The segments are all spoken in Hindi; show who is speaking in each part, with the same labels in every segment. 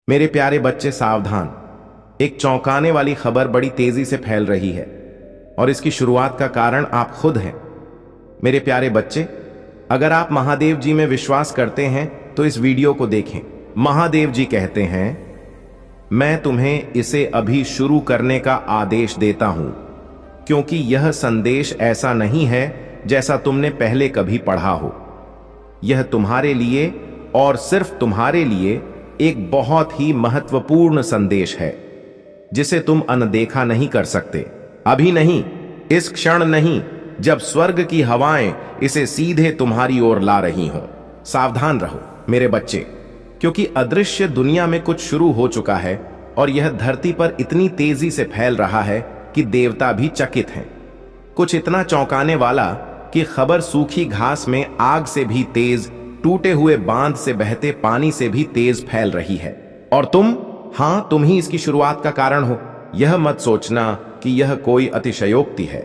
Speaker 1: मेरे प्यारे बच्चे सावधान। एक चौंकाने वाली खबर बड़ी तेजी से फैल रही है और इसकी शुरुआत का कारण आप खुद हैं। मेरे प्यारे बच्चे, अगर आप महादेव जी में विश्वास करते हैं तो इस वीडियो को देखें। महादेव जी कहते हैं, मैं तुम्हें इसे अभी शुरू करने का आदेश देता हूं, क्योंकि यह संदेश ऐसा नहीं है जैसा तुमने पहले कभी पढ़ा हो। यह तुम्हारे लिए और सिर्फ तुम्हारे लिए एक बहुत ही महत्वपूर्ण संदेश है, जिसे तुम अनदेखा नहीं कर सकते। अभी नहीं, इस क्षण नहीं, जब स्वर्ग की हवाएं इसे सीधे तुम्हारी ओर ला रही हों। सावधान रहो मेरे बच्चे, क्योंकि अदृश्य दुनिया में कुछ शुरू हो चुका है और यह धरती पर इतनी तेजी से फैल रहा है कि देवता भी चकित हैं। कुछ इतना चौंकाने वाला कि खबर सूखी घास में आग से भी तेज, टूटे हुए बांध से बहते पानी से भी तेज फैल रही है। और तुम ही इसकी शुरुआत का कारण हो। यह मत सोचना कि यह कोई अतिशयोक्ति है,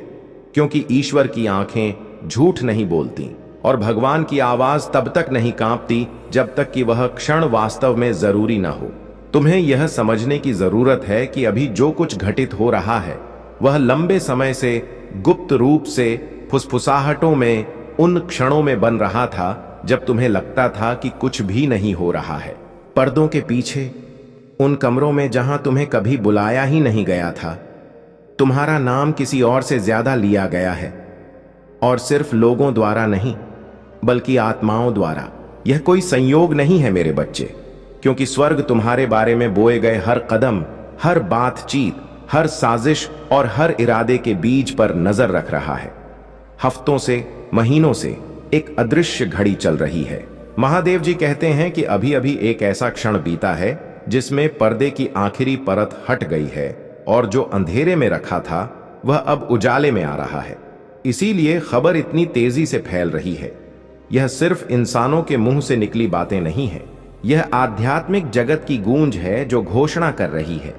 Speaker 1: क्योंकि ईश्वर की आंखें झूठ नहीं बोलती और भगवान की आवाज तब तक नहीं कांपती जब तक कि वह क्षण वास्तव में जरूरी न हो। तुम्हें यह समझने की जरूरत है कि अभी जो कुछ घटित हो रहा है वह लंबे समय से गुप्त रूप से फुसफुसाहटों में उन क्षणों में बन रहा था जब तुम्हें लगता था कि कुछ भी नहीं हो रहा है। पर्दों के पीछे, उन कमरों में जहां तुम्हें कभी बुलाया ही नहीं गया था, तुम्हारा नाम किसी और से ज्यादा लिया गया है, और सिर्फ लोगों द्वारा नहीं बल्कि आत्माओं द्वारा। यह कोई संयोग नहीं है मेरे बच्चे, क्योंकि स्वर्ग तुम्हारे बारे में बोए गए हर कदम, हर बातचीत, हर साजिश और हर इरादे के बीज पर नजर रख रहा है। हफ्तों से, महीनों से एक अदृश्य घड़ी चल रही है। महादेव जी कहते हैं कि अभी अभी एक ऐसा क्षण बीता है जिसमें पर्दे की आखिरी परत हट गई है और जो अंधेरे में रखा था वह अब उजाले में आ रहा है। इसीलिए खबर इतनी तेजी से फैल रही है। यह सिर्फ इंसानों के मुंह से निकली बातें नहीं है, यह आध्यात्मिक जगत की गूंज है जो घोषणा कर रही है,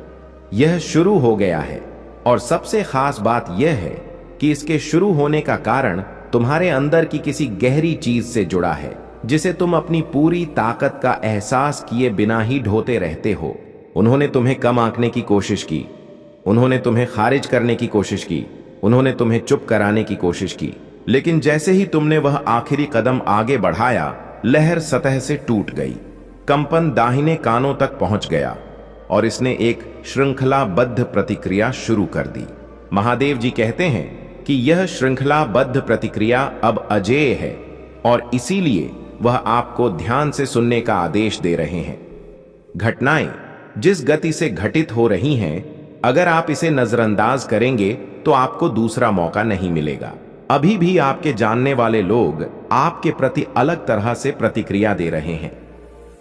Speaker 1: यह शुरू हो गया है। और सबसे खास बात यह है कि इसके शुरू होने का कारण तुम्हारे अंदर की किसी गहरी चीज से जुड़ा है, जिसे तुम अपनी पूरी ताकत का एहसास किए बिना ही ढोते रहते हो। उन्होंने तुम्हें कम आंकने की कोशिश की, उन्होंने तुम्हें खारिज करने की कोशिश की, उन्होंने तुम्हें चुप कराने की कोशिश की, लेकिन जैसे ही तुमने वह आखिरी कदम आगे बढ़ाया, लहर सतह से टूट गई, कंपन दाहिने कानों तक पहुंच गया और इसने एक श्रृंखलाबद्ध प्रतिक्रिया शुरू कर दी। महादेव जी कहते हैं कि यह श्रृंखलाबद्ध प्रतिक्रिया अब अजेय है और इसीलिए वह आपको ध्यान से सुनने का आदेश दे रहे हैं। घटनाएं जिस गति से घटित हो रही हैं, अगर आप इसे नजरअंदाज करेंगे तो आपको दूसरा मौका नहीं मिलेगा। अभी भी आपके जानने वाले लोग आपके प्रति अलग तरह से प्रतिक्रिया दे रहे हैं।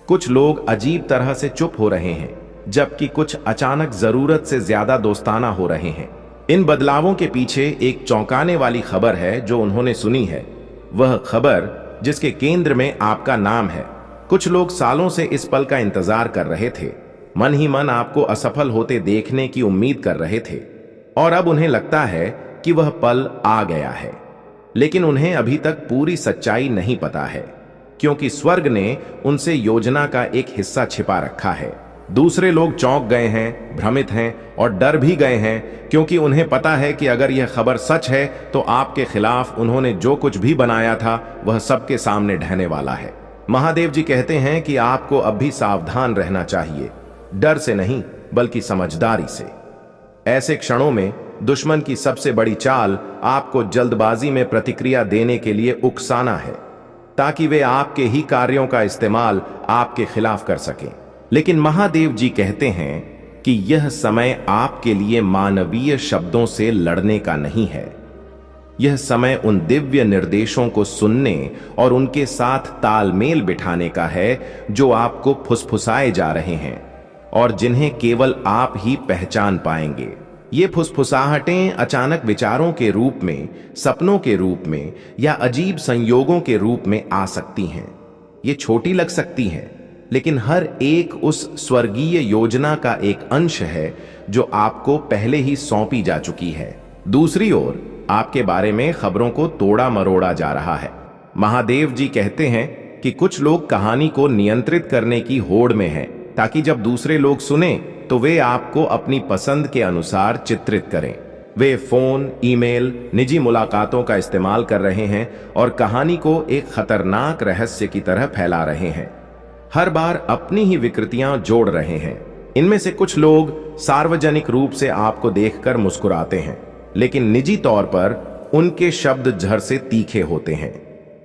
Speaker 1: कुछ लोग अजीब तरह से चुप हो रहे हैं, जबकि कुछ अचानक जरूरत से ज्यादा दोस्ताना हो रहे हैं। इन बदलावों के पीछे एक चौंकाने वाली खबर है जो उन्होंने सुनी है, वह खबर जिसके केंद्र में आपका नाम है। कुछ लोग सालों से इस पल का इंतजार कर रहे थे, मन ही मन आपको असफल होते देखने की उम्मीद कर रहे थे, और अब उन्हें लगता है कि वह पल आ गया है। लेकिन उन्हें अभी तक पूरी सच्चाई नहीं पता है, क्योंकि स्वर्ग ने उनसे योजना का एक हिस्सा छिपा रखा है। दूसरे लोग चौंक गए हैं, भ्रमित हैं और डर भी गए हैं, क्योंकि उन्हें पता है कि अगर यह खबर सच है तो आपके खिलाफ उन्होंने जो कुछ भी बनाया था वह सबके सामने ढहने वाला है। महादेव जी कहते हैं कि आपको अब भी सावधान रहना चाहिए, डर से नहीं बल्कि समझदारी से। ऐसे क्षणों में दुश्मन की सबसे बड़ी चाल आपको जल्दबाजी में प्रतिक्रिया देने के लिए उकसाना है, ताकि वे आपके ही कार्यों का इस्तेमाल आपके खिलाफ कर सकें। लेकिन महादेव जी कहते हैं कि यह समय आपके लिए मानवीय शब्दों से लड़ने का नहीं है। यह समय उन दिव्य निर्देशों को सुनने और उनके साथ तालमेल बिठाने का है जो आपको फुसफुसाए जा रहे हैं और जिन्हें केवल आप ही पहचान पाएंगे। ये फुसफुसाहटें अचानक विचारों के रूप में, सपनों के रूप में या अजीब संयोगों के रूप में आ सकती हैं। ये छोटी लग सकती हैं, लेकिन हर एक उस स्वर्गीय योजना का एक अंश है जो आपको पहले ही सौंपी जा चुकी है। दूसरी ओर आपके बारे में खबरों को तोड़ा मरोड़ा जा रहा है। महादेव जी कहते हैं कि कुछ लोग कहानी को नियंत्रित करने की होड़ में हैं, ताकि जब दूसरे लोग सुने तो वे आपको अपनी पसंद के अनुसार चित्रित करें। वे फोन, ईमेल, निजी मुलाकातों का इस्तेमाल कर रहे हैं और कहानी को एक खतरनाक रहस्य की तरह फैला रहे हैं। हर बार अपनी ही विकृतियां जोड़ रहे हैं। इनमें से कुछ लोग सार्वजनिक रूप से आपको देखकर मुस्कुराते हैं, लेकिन निजी तौर पर उनके शब्द झर से तीखे होते हैं।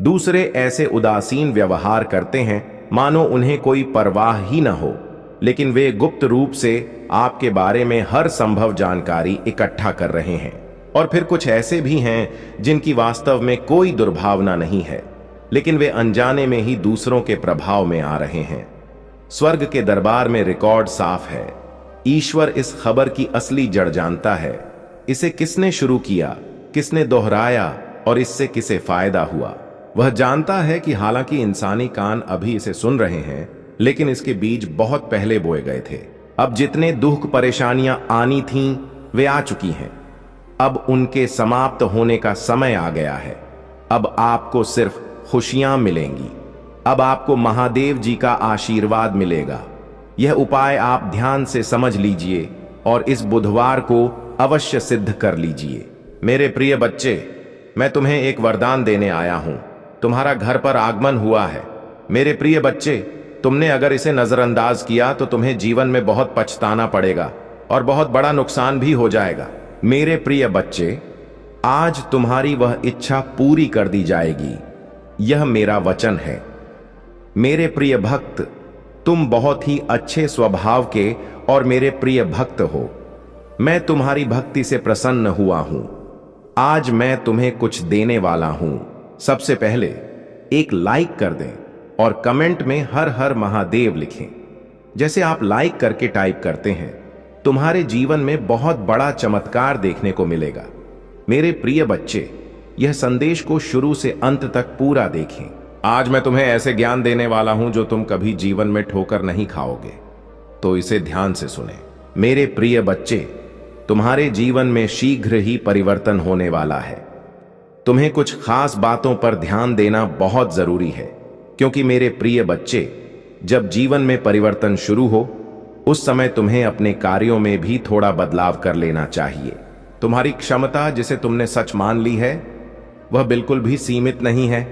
Speaker 1: दूसरे ऐसे उदासीन व्यवहार करते हैं मानो उन्हें कोई परवाह ही न हो, लेकिन वे गुप्त रूप से आपके बारे में हर संभव जानकारी इकट्ठा कर रहे हैं। और फिर कुछ ऐसे भी हैं जिनकी वास्तव में कोई दुर्भावना नहीं है, लेकिन वे अनजाने में ही दूसरों के प्रभाव में आ रहे हैं। स्वर्ग के दरबार में रिकॉर्ड साफ है। ईश्वर इस खबर की असली जड़ जानता है। इसे किसने शुरू किया, किसने दोहराया और इससे किसे फायदा हुआ। वह जानता है कि हालांकि इंसानी कान अभी इसे सुन रहे हैं, लेकिन इसके बीज बहुत पहले बोए गए थे। अब जितने दुख परेशानियां आनी थीं, वे आ चुकी हैं। अब उनके समाप्त होने का समय आ गया है। अब आपको सिर्फ खुशियां मिलेंगी। अब आपको महादेव जी का आशीर्वाद मिलेगा। यह उपाय आप ध्यान से समझ लीजिए और इस बुधवार को अवश्य सिद्ध कर लीजिए। मेरे प्रिय बच्चे, मैं तुम्हें एक वरदान देने आया हूं। तुम्हारा घर पर आगमन हुआ है। मेरे प्रिय बच्चे, तुमने अगर इसे नजरअंदाज किया तो तुम्हें जीवन में बहुत पछताना पड़ेगा और बहुत बड़ा नुकसान भी हो जाएगा। मेरे प्रिय बच्चे, आज तुम्हारी वह इच्छा पूरी कर दी जाएगी। यह मेरा वचन है। मेरे प्रिय भक्त, तुम बहुत ही अच्छे स्वभाव के और मेरे प्रिय भक्त हो। मैं तुम्हारी भक्ति से प्रसन्न हुआ हूं। आज मैं तुम्हें कुछ देने वाला हूं। सबसे पहले एक लाइक कर दें और कमेंट में हर हर महादेव लिखें। जैसे आप लाइक करके टाइप करते हैं, तुम्हारे जीवन में बहुत बड़ा चमत्कार देखने को मिलेगा। मेरे प्रिय बच्चे, यह संदेश को शुरू से अंत तक पूरा देखें। आज मैं तुम्हें ऐसे ज्ञान देने वाला हूं जो तुम कभी जीवन में ठोकर नहीं खाओगे, तो इसे ध्यान से सुने। मेरे प्रिय बच्चे, तुम्हारे जीवन में शीघ्र ही परिवर्तन होने वाला है। तुम्हें कुछ खास बातों पर ध्यान देना बहुत जरूरी है, क्योंकि मेरे प्रिय बच्चे, जब जीवन में परिवर्तन शुरू हो, उस समय तुम्हें अपने कार्यों में भी थोड़ा बदलाव कर लेना चाहिए। तुम्हारी क्षमता जिसे तुमने सच मान ली है, वह बिल्कुल भी सीमित नहीं है।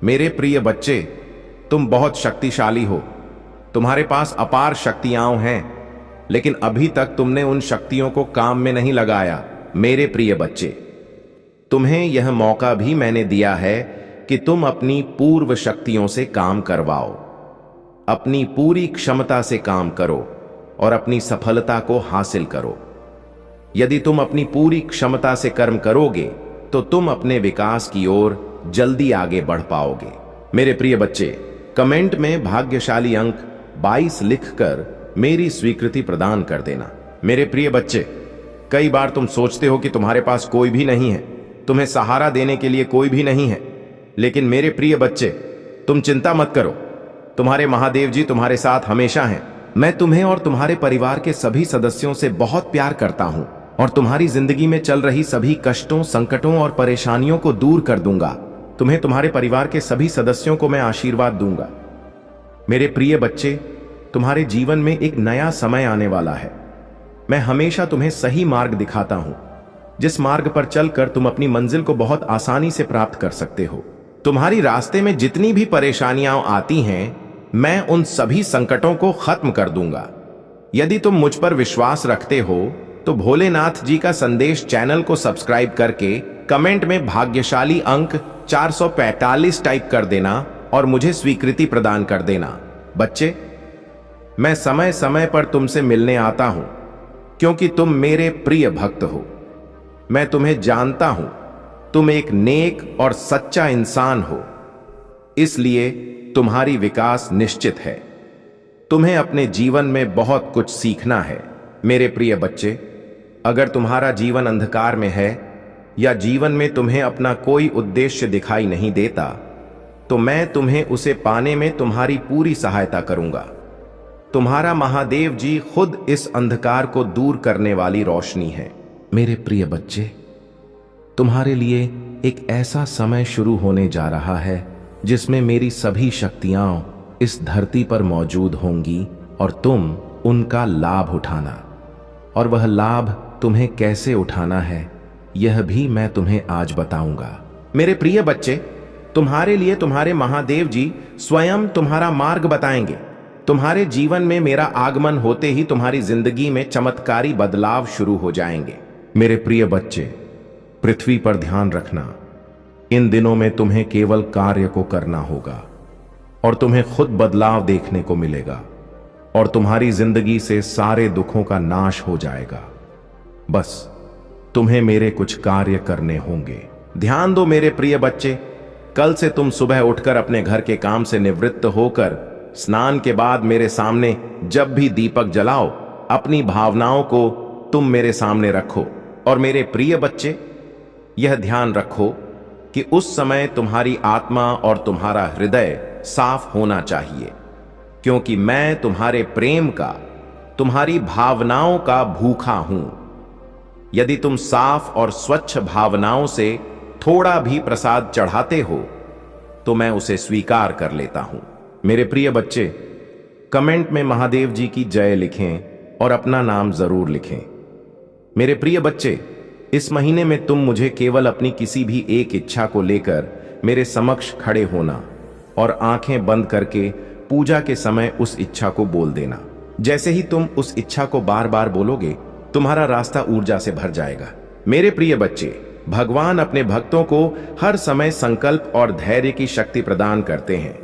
Speaker 1: मेरे प्रिय बच्चे, तुम बहुत शक्तिशाली हो। तुम्हारे पास अपार शक्तियां हैं, लेकिन अभी तक तुमने उन शक्तियों को काम में नहीं लगाया। मेरे प्रिय बच्चे, तुम्हें यह मौका भी मैंने दिया है कि तुम अपनी पूर्व शक्तियों से काम करवाओ। अपनी पूरी क्षमता से काम करो और अपनी सफलता को हासिल करो। यदि तुम अपनी पूरी क्षमता से कर्म करोगे तो तुम अपने विकास की ओर जल्दी आगे बढ़ पाओगे। मेरे प्रिय बच्चे, कमेंट में भाग्यशाली अंक 22 लिखकर मेरी स्वीकृति प्रदान कर देना। मेरे प्रिय बच्चे, कई बार तुम सोचते हो कि तुम्हारे पास कोई भी नहीं है, तुम्हें सहारा देने के लिए कोई भी नहीं है। लेकिन मेरे प्रिय बच्चे, तुम चिंता मत करो। तुम्हारे महादेव जी तुम्हारे साथ हमेशा हैं। मैं तुम्हें और तुम्हारे परिवार के सभी सदस्यों से बहुत प्यार करता हूं और तुम्हारी जिंदगी में चल रही सभी कष्टों, संकटों और परेशानियों को दूर कर दूंगा। तुम्हें तुम्हारे परिवार के सभी सदस्यों को मैं आशीर्वाद दूंगा। मेरे प्रिय बच्चे, तुम्हारे जीवन में एक नया समय आने वाला है। मैं हमेशा तुम्हें सही मार्ग दिखाता हूं, जिस मार्ग पर चलकर तुम अपनी मंजिल को बहुत आसानी से प्राप्त कर सकते हो। तुम्हारी रास्ते में जितनी भी परेशानियां आती हैं, मैं उन सभी संकटों को खत्म कर दूंगा। यदि तुम मुझ पर विश्वास रखते हो तो भोलेनाथ जी का संदेश चैनल को सब्सक्राइब करके कमेंट में भाग्यशाली अंक 445 टाइप कर देना और मुझे स्वीकृति प्रदान कर देना। बच्चे, मैं समय समय पर तुमसे मिलने आता हूं, क्योंकि तुम मेरे प्रिय भक्त हो। मैं तुम्हें जानता हूं, तुम एक नेक और सच्चा इंसान हो, इसलिए तुम्हारी विकास निश्चित है। तुम्हें अपने जीवन में बहुत कुछ सीखना है। मेरे प्रिय बच्चे, अगर तुम्हारा जीवन अंधकार में है या जीवन में तुम्हें अपना कोई उद्देश्य दिखाई नहीं देता, तो मैं तुम्हें उसे पाने में तुम्हारी पूरी सहायता करूंगा। तुम्हारा महादेव जी खुद इस अंधकार को दूर करने वाली रोशनी है। मेरे प्रिय बच्चे, तुम्हारे लिए एक ऐसा समय शुरू होने जा रहा है जिसमें मेरी सभी शक्तियां इस धरती पर मौजूद होंगी और तुम उनका लाभ उठाना। और वह लाभ तुम्हें कैसे उठाना है यह भी मैं तुम्हें आज बताऊंगा। मेरे प्रिय बच्चे, तुम्हारे लिए तुम्हारे महादेव जी स्वयं तुम्हारा मार्ग बताएंगे। तुम्हारे जीवन में मेरा आगमन होते ही तुम्हारी जिंदगी में चमत्कारी बदलाव शुरू हो जाएंगे। मेरे प्रिय बच्चे, पृथ्वी पर ध्यान रखना। इन दिनों में तुम्हें केवल कार्य को करना होगा और तुम्हें खुद बदलाव देखने को मिलेगा और तुम्हारी जिंदगी से सारे दुखों का नाश हो जाएगा। बस तुम्हें मेरे कुछ कार्य करने होंगे। ध्यान दो मेरे प्रिय बच्चे, कल से तुम सुबह उठकर अपने घर के काम से निवृत्त होकर स्नान के बाद मेरे सामने जब भी दीपक जलाओ, अपनी भावनाओं को तुम मेरे सामने रखो। और मेरे प्रिय बच्चे, यह ध्यान रखो कि उस समय तुम्हारी आत्मा और तुम्हारा हृदय साफ होना चाहिए, क्योंकि मैं तुम्हारे प्रेम का, तुम्हारी भावनाओं का भूखा हूं। यदि तुम साफ और स्वच्छ भावनाओं से थोड़ा भी प्रसाद चढ़ाते हो तो मैं उसे स्वीकार कर लेता हूं। मेरे प्रिय बच्चे, कमेंट में महादेव जी की जय लिखें और अपना नाम जरूर लिखें। मेरे प्रिय बच्चे, इस महीने में तुम मुझे केवल अपनी किसी भी एक इच्छा को लेकर मेरे समक्ष खड़े होना और आंखें बंद करके पूजा के समय उस इच्छा को बोल देना। जैसे ही तुम उस इच्छा को बार बार बोलोगे, तुम्हारा रास्ता ऊर्जा से भर जाएगा। मेरे प्रिय बच्चे, भगवान अपने भक्तों को हर समय संकल्प और धैर्य की शक्ति प्रदान करते हैं।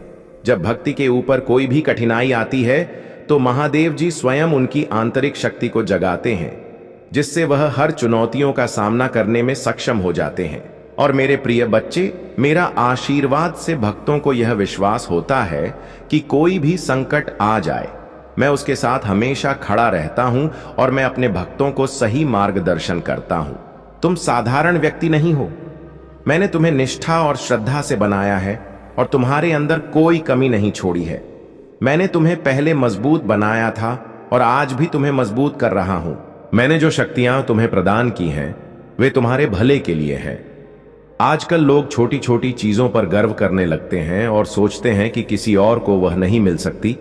Speaker 1: जब भक्ति के ऊपर कोई भी कठिनाई आती है तो महादेव जी स्वयं उनकी आंतरिक शक्ति को जगाते हैं, जिससे वह हर चुनौतियों का सामना करने में सक्षम हो जाते हैं। और मेरे प्रिय बच्चे, मेरा आशीर्वाद से भक्तों को यह विश्वास होता है कि कोई भी संकट आ जाए, मैं उसके साथ हमेशा खड़ा रहता हूं और मैं अपने भक्तों को सही मार्गदर्शन करता हूं। तुम साधारण व्यक्ति नहीं हो। मैंने तुम्हें निष्ठा और श्रद्धा से बनाया है और तुम्हारे अंदर कोई कमी नहीं छोड़ी है। मैंने तुम्हें पहले मजबूत बनाया था और आज भी तुम्हें मजबूत कर रहा हूं। मैंने जो शक्तियां तुम्हें प्रदान की हैं, वे तुम्हारे भले के लिए हैं। आजकल लोग छोटी छोटी चीजों पर गर्व करने लगते हैं और सोचते हैं कि किसी और को वह नहीं मिल सकती,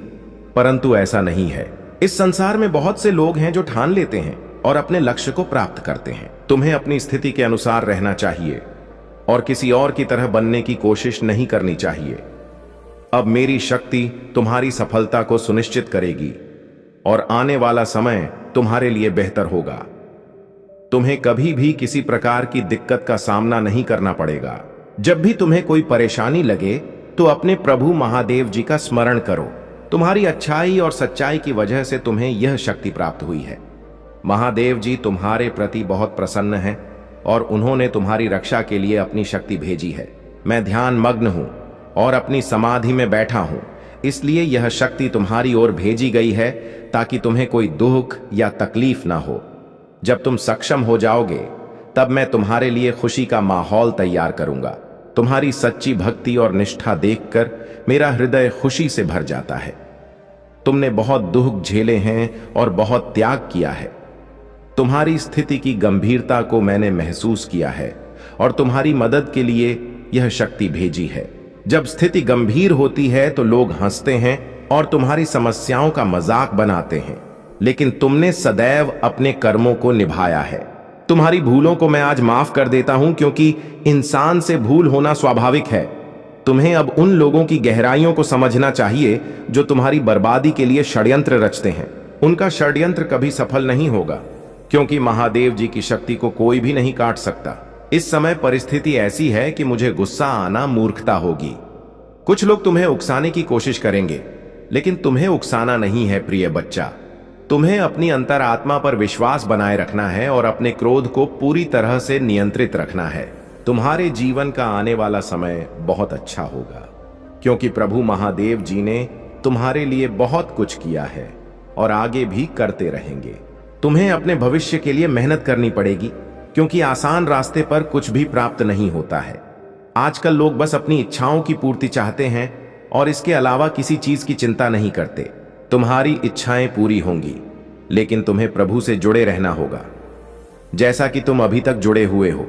Speaker 1: परंतु ऐसा नहीं है। इस संसार में बहुत से लोग हैं जो ठान लेते हैं और अपने लक्ष्य को प्राप्त करते हैं। तुम्हें अपनी स्थिति के अनुसार रहना चाहिए और किसी और की तरह बनने की कोशिश नहीं करनी चाहिए। अब मेरी शक्ति तुम्हारी सफलता को सुनिश्चित करेगी और आने वाला समय तुम्हारे लिए बेहतर होगा। तुम्हें कभी भी किसी प्रकार की दिक्कत का सामना नहीं करना पड़ेगा। जब भी तुम्हें कोई परेशानी लगे तो अपने प्रभु महादेव जी का स्मरण करो। तुम्हारी अच्छाई और सच्चाई की वजह से तुम्हें यह शक्ति प्राप्त हुई है। महादेव जी तुम्हारे प्रति बहुत प्रसन्न हैं और उन्होंने तुम्हारी रक्षा के लिए अपनी शक्ति भेजी है। मैं ध्यान मग्न हूं और अपनी समाधि में बैठा हूं, इसलिए यह शक्ति तुम्हारी ओर भेजी गई है ताकि तुम्हें कोई दुख या तकलीफ ना हो। जब तुम सक्षम हो जाओगे तब मैं तुम्हारे लिए खुशी का माहौल तैयार करूंगा। तुम्हारी सच्ची भक्ति और निष्ठा देखकर मेरा हृदय खुशी से भर जाता है। तुमने बहुत दुख झेले हैं और बहुत त्याग किया है। तुम्हारी स्थिति की गंभीरता को मैंने महसूस किया है और तुम्हारी मदद के लिए यह शक्ति भेजी है। जब स्थिति गंभीर होती है तो लोग हंसते हैं और तुम्हारी समस्याओं का मजाक बनाते हैं, लेकिन तुमने सदैव अपने कर्मों को निभाया है। तुम्हारी भूलों को मैं आज माफ कर देता हूं, क्योंकि इंसान से भूल होना स्वाभाविक है। तुम्हें अब उन लोगों की गहराइयों को समझना चाहिए जो तुम्हारी बर्बादी के लिए षड्यंत्र रचते हैं। उनका षड्यंत्र कभी सफल नहीं होगा, क्योंकि महादेव जी की शक्ति को कोई भी नहीं काट सकता। इस समय परिस्थिति ऐसी है कि मुझे गुस्सा आना मूर्खता होगी। कुछ लोग तुम्हें उकसाने की कोशिश करेंगे, लेकिन तुम्हें उकसाना नहीं है प्रिय बच्चा। तुम्हें अपनी अंतरात्मा पर विश्वास बनाए रखना है और अपने क्रोध को पूरी तरह से नियंत्रित रखना है। तुम्हारे जीवन का आने वाला समय बहुत अच्छा होगा, क्योंकि प्रभु महादेव जी ने तुम्हारे लिए बहुत कुछ किया है और आगे भी करते रहेंगे। तुम्हें अपने भविष्य के लिए मेहनत करनी पड़ेगी, क्योंकि आसान रास्ते पर कुछ भी प्राप्त नहीं होता है। आजकल लोग बस अपनी इच्छाओं की पूर्ति चाहते हैं और इसके अलावा किसी चीज की चिंता नहीं करते। तुम्हारी इच्छाएं पूरी होंगी, लेकिन तुम्हें प्रभु से जुड़े रहना होगा, जैसा कि तुम अभी तक जुड़े हुए हो।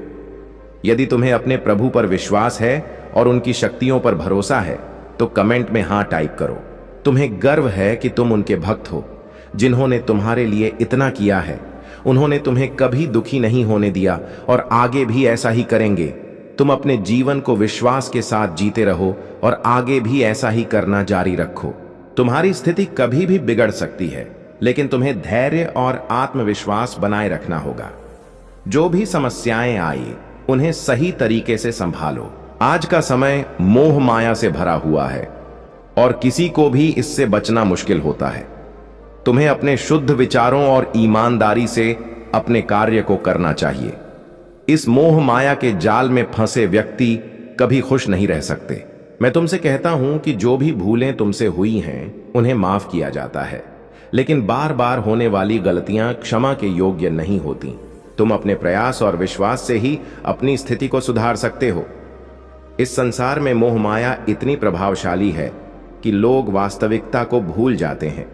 Speaker 1: यदि तुम्हें अपने प्रभु पर विश्वास है और उनकी शक्तियों पर भरोसा है तो कमेंट में हाँ टाइप करो। तुम्हें गर्व है कि तुम उनके भक्त हो। जिन्होंने तुम्हारे लिए इतना किया है, उन्होंने तुम्हें कभी दुखी नहीं होने दिया और आगे भी ऐसा ही करेंगे। तुम अपने जीवन को विश्वास के साथ जीते रहो और आगे भी ऐसा ही करना जारी रखो। तुम्हारी स्थिति कभी भी बिगड़ सकती है, लेकिन तुम्हें धैर्य और आत्मविश्वास बनाए रखना होगा। जो भी समस्याएं आई, उन्हें सही तरीके से संभालो। आज का समय मोह माया से भरा हुआ है और किसी को भी इससे बचना मुश्किल होता है। तुम्हें अपने शुद्ध विचारों और ईमानदारी से अपने कार्य को करना चाहिए। इस मोह माया के जाल में फंसे व्यक्ति कभी खुश नहीं रह सकते। मैं तुमसे कहता हूं कि जो भी भूलें तुमसे हुई हैं, उन्हें माफ किया जाता है, लेकिन बार बार होने वाली गलतियां क्षमा के योग्य नहीं होती। तुम अपने प्रयास और विश्वास से ही अपनी स्थिति को सुधार सकते हो। इस संसार में मोह माया इतनी प्रभावशाली है कि लोग वास्तविकता को भूल जाते हैं।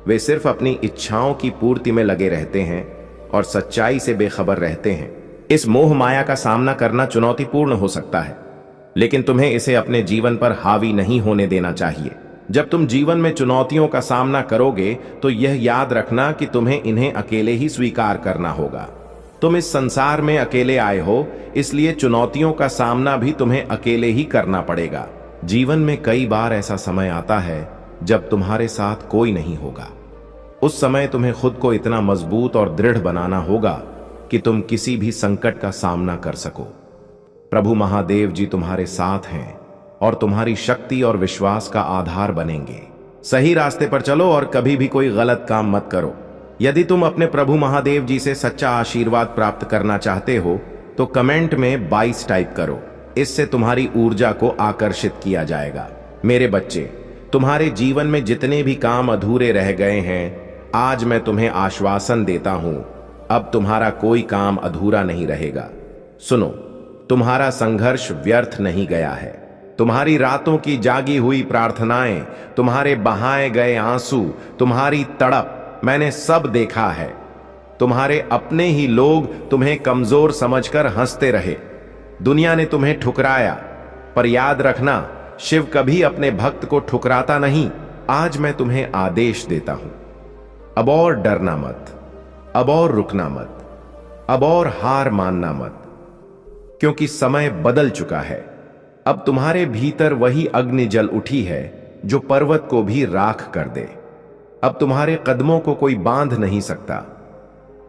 Speaker 1: वे सिर्फ अपनी इच्छाओं की पूर्ति में लगे रहते हैं और सच्चाई से बेखबर रहते हैं। इस मोह माया का सामना करना चुनौतीपूर्ण हो सकता है, लेकिन तुम्हें इसे अपने जीवन पर हावी नहीं होने देना चाहिए। जब तुम जीवन में चुनौतियों का सामना करोगे, तो यह याद रखना कि तुम्हें इन्हें अकेले ही स्वीकार करना होगा। तुम इस संसार में अकेले आए हो, इसलिए चुनौतियों का सामना भी तुम्हें अकेले ही करना पड़ेगा। जीवन में कई बार ऐसा समय आता है जब तुम्हारे साथ कोई नहीं होगा। उस समय तुम्हें खुद को इतना मजबूत और दृढ़ बनाना होगा कि तुम किसी भी संकट का सामना कर सको। प्रभु महादेव जी तुम्हारे साथ हैं और तुम्हारी शक्ति और विश्वास का आधार बनेंगे। सही रास्ते पर चलो और कभी भी कोई गलत काम मत करो। यदि तुम अपने प्रभु महादेव जी से सच्चा आशीर्वाद प्राप्त करना चाहते हो, तो कमेंट में 22 टाइप करो। इससे तुम्हारी ऊर्जा को आकर्षित किया जाएगा। मेरे बच्चे, तुम्हारे जीवन में जितने भी काम अधूरे रह गए हैं, आज मैं तुम्हें आश्वासन देता हूं, अब तुम्हारा कोई काम अधूरा नहीं रहेगा। सुनो, तुम्हारा संघर्ष व्यर्थ नहीं गया है। तुम्हारी रातों की जागी हुई प्रार्थनाएं, तुम्हारे बहाए गए आंसू, तुम्हारी तड़प मैंने सब देखा है। तुम्हारे अपने ही लोग तुम्हें कमजोर समझकर हंसते रहे। दुनिया ने तुम्हें ठुकराया, पर याद रखना, शिव कभी अपने भक्त को ठुकराता नहीं। आज मैं तुम्हें आदेश देता हूं, अब और डरना मत, अब और रुकना मत, अब और हार मानना मत, क्योंकि समय बदल चुका है। अब तुम्हारे भीतर वही अग्नि जल उठी है जो पर्वत को भी राख कर दे। अब तुम्हारे कदमों को कोई बांध नहीं सकता।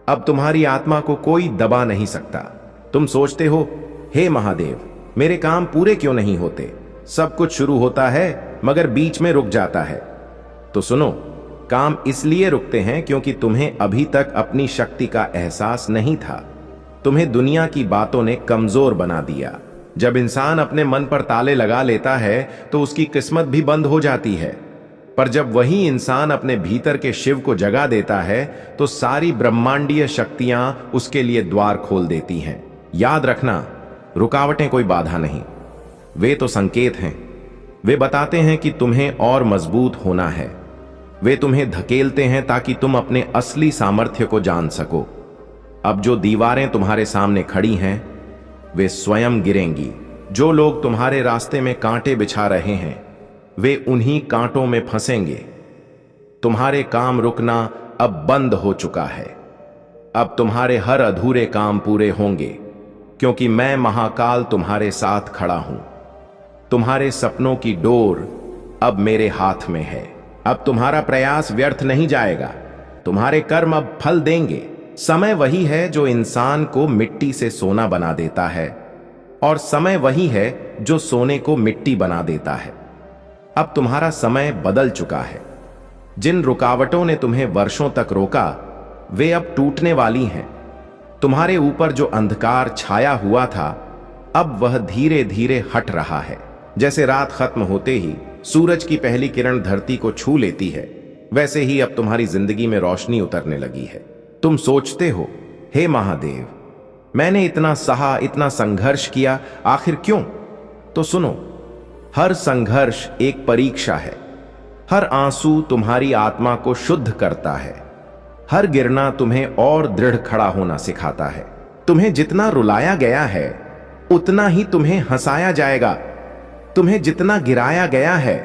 Speaker 1: अब तुम्हारी आत्मा को कोई दबा नहीं सकता। तुम सोचते हो, हे महादेव, मेरे काम पूरे क्यों नहीं होते? सब कुछ शुरू होता है मगर बीच में रुक जाता है। तो सुनो, काम इसलिए रुकते हैं क्योंकि तुम्हें अभी तक अपनी शक्ति का एहसास नहीं था। तुम्हें दुनिया की बातों ने कमजोर बना दिया। जब इंसान अपने मन पर ताले लगा लेता है तो उसकी किस्मत भी बंद हो जाती है, पर जब वही इंसान अपने भीतर के शिव को जगा देता है तो सारी ब्रह्मांडीय शक्तियां उसके लिए द्वार खोल देती हैं। याद रखना, रुकावटें कोई बाधा नहीं, वे तो संकेत हैं। वे बताते हैं कि तुम्हें और मजबूत होना है। वे तुम्हें धकेलते हैं ताकि तुम अपने असली सामर्थ्य को जान सको। अब जो दीवारें तुम्हारे सामने खड़ी हैं, वे स्वयं गिरेंगी। जो लोग तुम्हारे रास्ते में कांटे बिछा रहे हैं, वे उन्हीं कांटों में फंसेंगे। तुम्हारे काम रुकना अब बंद हो चुका है। अब तुम्हारे हर अधूरे काम पूरे होंगे, क्योंकि मैं महाकाल तुम्हारे साथ खड़ा हूं। तुम्हारे सपनों की डोर अब मेरे हाथ में है। अब तुम्हारा प्रयास व्यर्थ नहीं जाएगा। तुम्हारे कर्म अब फल देंगे। समय वही है जो इंसान को मिट्टी से सोना बना देता है, और समय वही है जो सोने को मिट्टी बना देता है। अब तुम्हारा समय बदल चुका है। जिन रुकावटों ने तुम्हें वर्षों तक रोका, वे अब टूटने वाली हैं। तुम्हारे ऊपर जो अंधकार छाया हुआ था, अब वह धीरे धीरे हट रहा है। जैसे रात खत्म होते ही सूरज की पहली किरण धरती को छू लेती है, वैसे ही अब तुम्हारी जिंदगी में रोशनी उतरने लगी है। तुम सोचते हो, हे महादेव, मैंने इतना सहा, इतना संघर्ष किया, आखिर क्यों? तो सुनो, हर संघर्ष एक परीक्षा है। हर आंसू तुम्हारी आत्मा को शुद्ध करता है। हर गिरना तुम्हें और दृढ़ खड़ा होना सिखाता है। तुम्हें जितना रुलाया गया है, उतना ही तुम्हें हंसाया जाएगा। तुम्हें जितना गिराया गया है,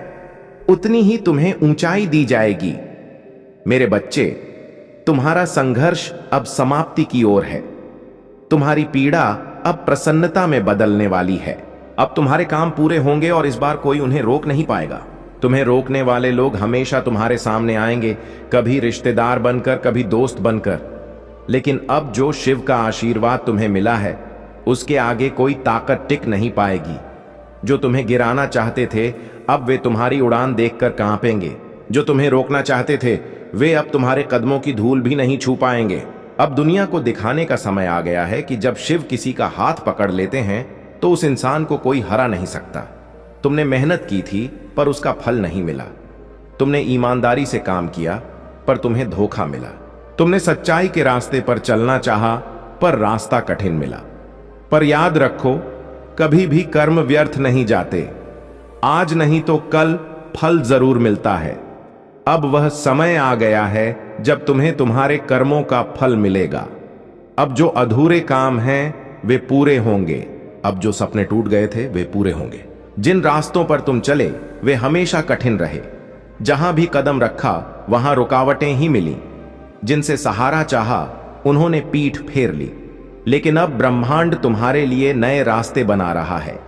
Speaker 1: उतनी ही तुम्हें ऊंचाई दी जाएगी। मेरे बच्चे, तुम्हारा संघर्ष अब समाप्ति की ओर है। तुम्हारी पीड़ा अब प्रसन्नता में बदलने वाली है। अब तुम्हारे काम पूरे होंगे और इस बार कोई उन्हें रोक नहीं पाएगा। तुम्हें रोकने वाले लोग हमेशा तुम्हारे सामने आएंगे, कभी रिश्तेदार बनकर, कभी दोस्त बनकर। लेकिन अब जो शिव का आशीर्वाद तुम्हें मिला है, उसके आगे कोई ताकत टिक नहीं पाएगी। जो तुम्हें गिराना चाहते थे, अब वे तुम्हारी उड़ान देखकर कांपेंगे। जो तुम्हें रोकना चाहते थे, वे अब तुम्हारे कदमों की धूल भी नहीं छू पाएंगे। अब दुनिया को दिखाने का समय आ गया है कि जब शिव किसी का हाथ पकड़ लेते हैं तो उस इंसान को कोई हरा नहीं सकता। तुमने मेहनत की थी पर उसका फल नहीं मिला। तुमने ईमानदारी से काम किया पर तुम्हें धोखा मिला। तुमने सच्चाई के रास्ते पर चलना चाहा पर रास्ता कठिन मिला। पर याद रखो, कभी भी कर्म व्यर्थ नहीं जाते। आज नहीं तो कल फल जरूर मिलता है। अब वह समय आ गया है जब तुम्हें तुम्हारे कर्मों का फल मिलेगा। अब जो अधूरे काम हैं वे पूरे होंगे। अब जो सपने टूट गए थे वे पूरे होंगे। जिन रास्तों पर तुम चले वे हमेशा कठिन रहे। जहां भी कदम रखा वहां रुकावटें ही मिली। जिनसे सहारा चाहा उन्होंने पीठ फेर ली। लेकिन अब ब्रह्मांड तुम्हारे लिए नए रास्ते बना रहा है।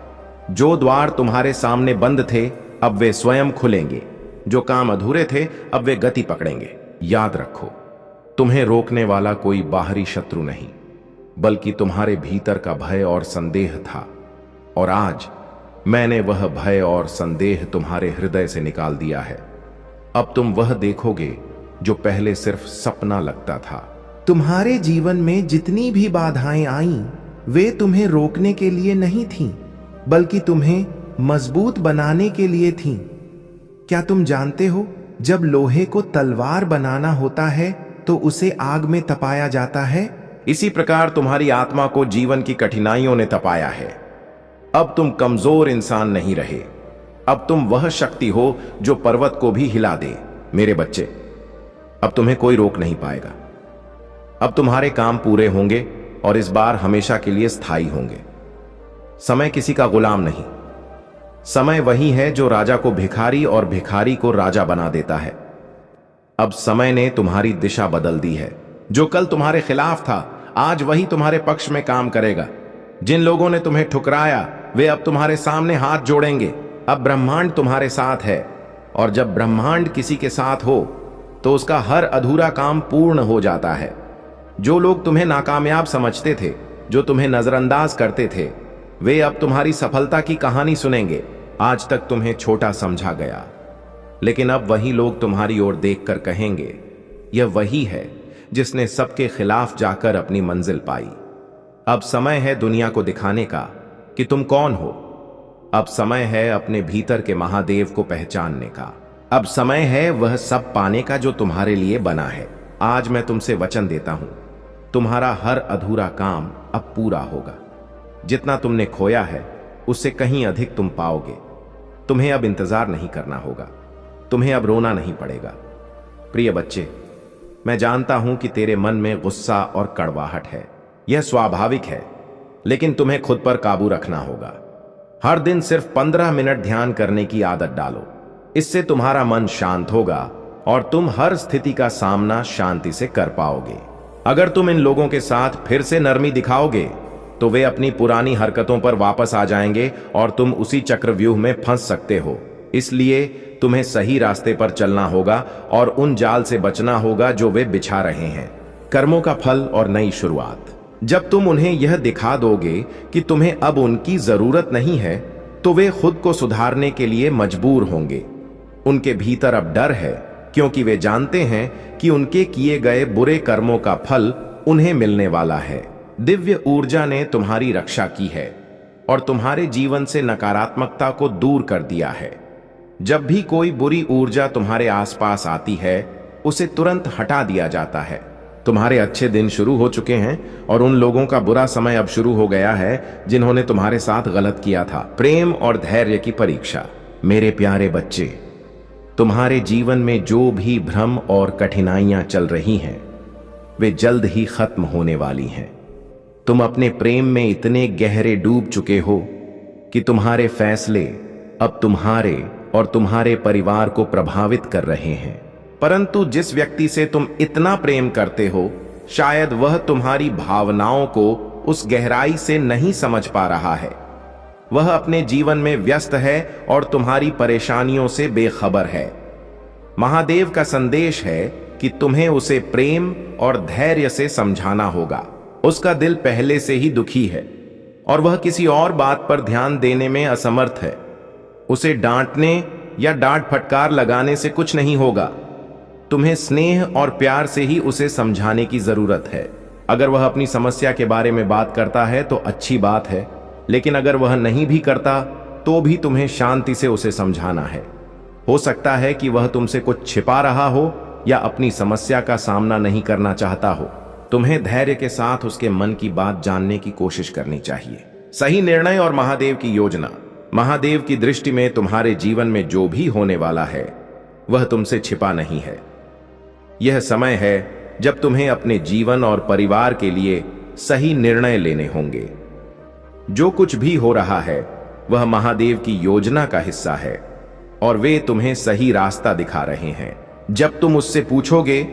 Speaker 1: जो द्वार तुम्हारे सामने बंद थे अब वे स्वयं खुलेंगे। जो काम अधूरे थे अब वे गति पकड़ेंगे। याद रखो, तुम्हें रोकने वाला कोई बाहरी शत्रु नहीं, बल्कि तुम्हारे भीतर का भय और संदेह था। और आज मैंने वह भय और संदेह तुम्हारे हृदय से निकाल दिया है। अब तुम वह देखोगे जो पहले सिर्फ सपना लगता था।
Speaker 2: तुम्हारे जीवन में जितनी भी बाधाएं आईं, वे तुम्हें रोकने के लिए नहीं थीं, बल्कि तुम्हें मजबूत बनाने के लिए थीं। क्या तुम जानते हो, जब लोहे को तलवार बनाना होता है तो उसे आग में तपाया जाता है?
Speaker 1: इसी प्रकार तुम्हारी आत्मा को जीवन की कठिनाइयों ने तपाया है। अब तुम कमजोर इंसान नहीं रहे। अब तुम वह शक्ति हो जो पर्वत को भी हिला दे। मेरे बच्चे, अब तुम्हें कोई रोक नहीं पाएगा। अब तुम्हारे काम पूरे होंगे और इस बार हमेशा के लिए स्थायी होंगे। समय किसी का गुलाम नहीं। समय वही है जो राजा को भिखारी और भिखारी को राजा बना देता है। अब समय ने तुम्हारी दिशा बदल दी है। जो कल तुम्हारे खिलाफ था, आज वही तुम्हारे पक्ष में काम करेगा। जिन लोगों ने तुम्हें ठुकराया वे अब तुम्हारे सामने हाथ जोड़ेंगे। अब ब्रह्मांड तुम्हारे साथ है, और जब ब्रह्मांड किसी के साथ हो तो उसका हर अधूरा काम पूर्ण हो जाता है। जो लोग तुम्हें नाकामयाब समझते थे, जो तुम्हें नजरअंदाज करते थे, वे अब तुम्हारी सफलता की कहानी सुनेंगे। आज तक तुम्हें छोटा समझा गया, लेकिन अब वही लोग तुम्हारी ओर देखकर कहेंगे, यह वही है जिसने सबके खिलाफ जाकर अपनी मंजिल पाई। अब समय है दुनिया को दिखाने का कि तुम कौन हो। अब समय है अपने भीतर के महादेव को पहचानने का। अब समय है वह सब पाने का जो तुम्हारे लिए बना है। आज मैं तुमसे वचन देता हूं, तुम्हारा हर अधूरा काम अब पूरा होगा। जितना तुमने खोया है उससे कहीं अधिक तुम पाओगे। तुम्हें अब इंतजार नहीं करना होगा। तुम्हें अब रोना नहीं पड़ेगा। प्रिय बच्चे, मैं जानता हूं कि तेरे मन में गुस्सा और कड़वाहट है। यह स्वाभाविक है, लेकिन तुम्हें खुद पर काबू रखना होगा। हर दिन सिर्फ 15 मिनट ध्यान करने की आदत डालो। इससे तुम्हारा मन शांत होगा और तुम हर स्थिति का सामना शांति से कर पाओगे। अगर तुम इन लोगों के साथ फिर से नरमी दिखाओगे तो वे अपनी पुरानी हरकतों पर वापस आ जाएंगे और तुम उसी चक्रव्यूह में फंस सकते हो। इसलिए तुम्हें सही रास्ते पर चलना होगा और उन जाल से बचना होगा जो वे बिछा रहे हैं। कर्मों का फल और नई शुरुआत। जब तुम उन्हें यह दिखा दोगे कि तुम्हें अब उनकी जरूरत नहीं है, तो वे खुद को सुधारने के लिए मजबूर होंगे। उनके भीतर अब डर है, क्योंकि वे जानते हैं कि उनके किए गए बुरे कर्मों का फल उन्हें मिलने वाला है। दिव्य ऊर्जा ने तुम्हारी रक्षा की है और तुम्हारे जीवन से नकारात्मकता को दूर कर दिया है। जब भी कोई बुरी ऊर्जा तुम्हारे आसपास आती है, उसे तुरंत हटा दिया जाता है। तुम्हारे अच्छे दिन शुरू हो चुके हैं और उन लोगों का बुरा समय अब शुरू हो गया है जिन्होंने तुम्हारे साथ गलत किया था। प्रेम और धैर्य की परीक्षा। मेरे प्यारे बच्चे, तुम्हारे जीवन में जो भी भ्रम और कठिनाइयां चल रही हैं, वे जल्द ही खत्म होने वाली हैं। तुम अपने प्रेम में इतने गहरे डूब चुके हो कि तुम्हारे फैसले अब तुम्हारे और तुम्हारे परिवार को प्रभावित कर रहे हैं। परंतु जिस व्यक्ति से तुम इतना प्रेम करते हो, शायद वह तुम्हारी भावनाओं को उस गहराई से नहीं समझ पा रहा है। वह अपने जीवन में व्यस्त है और तुम्हारी परेशानियों से बेखबर है। महादेव का संदेश है कि तुम्हें उसे प्रेम और धैर्य से समझाना होगा। उसका दिल पहले से ही दुखी है और वह किसी और बात पर ध्यान देने में असमर्थ है। उसे डांटने या डांट फटकार लगाने से कुछ नहीं होगा। तुम्हें स्नेह और प्यार से ही उसे समझाने की जरूरत है। अगर वह अपनी समस्या के बारे में बात करता है तो अच्छी बात है, लेकिन अगर वह नहीं भी करता तो भी तुम्हें शांति से उसे समझाना है। हो सकता है कि वह तुमसे कुछ छिपा रहा हो या अपनी समस्या का सामना नहीं करना चाहता हो। तुम्हें धैर्य के साथ उसके मन की बात जानने की कोशिश करनी चाहिए। सही निर्णय और महादेव की योजना। महादेव की दृष्टि में तुम्हारे जीवन में जो भी होने वाला है वह तुमसे छिपा नहीं है। यह समय है जब तुम्हें अपने जीवन और परिवार के लिए सही निर्णय लेने होंगे। जो कुछ भी हो रहा है वह महादेव की योजना का हिस्सा है और वे तुम्हें सही रास्ता दिखा रहे हैं। जब तुम उससे पूछोगे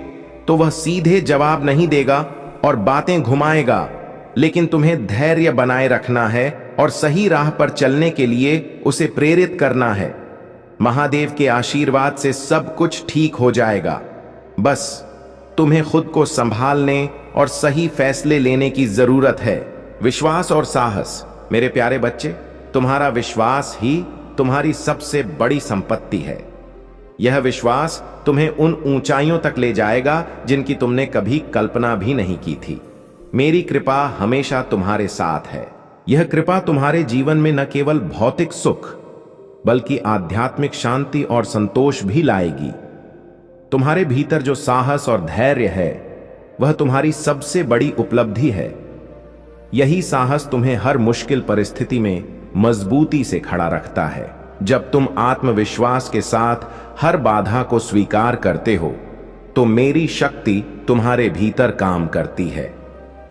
Speaker 1: तो वह सीधे जवाब नहीं देगा और बातें घुमाएगा, लेकिन तुम्हें धैर्य बनाए रखना है और सही राह पर चलने के लिए उसे प्रेरित करना है। महादेव के आशीर्वाद से सब कुछ ठीक हो जाएगा। बस तुम्हें खुद को संभालने और सही फैसले लेने की जरूरत है। विश्वास और साहस। मेरे प्यारे बच्चे, तुम्हारा विश्वास ही तुम्हारी सबसे बड़ी संपत्ति है। यह विश्वास तुम्हें उन ऊंचाइयों तक ले जाएगा जिनकी तुमने कभी कल्पना भी नहीं की थी। मेरी कृपा हमेशा तुम्हारे साथ है। यह कृपा तुम्हारे जीवन में न केवल भौतिक सुख बल्कि आध्यात्मिक शांति और संतोष भी लाएगी। तुम्हारे भीतर जो साहस और धैर्य है वह तुम्हारी सबसे बड़ी उपलब्धि है। यही साहस तुम्हें हर मुश्किल परिस्थिति में मजबूती से खड़ा रखता है। जब तुम आत्मविश्वास के साथ हर बाधा को स्वीकार करते हो तो मेरी शक्ति तुम्हारे भीतर काम करती है।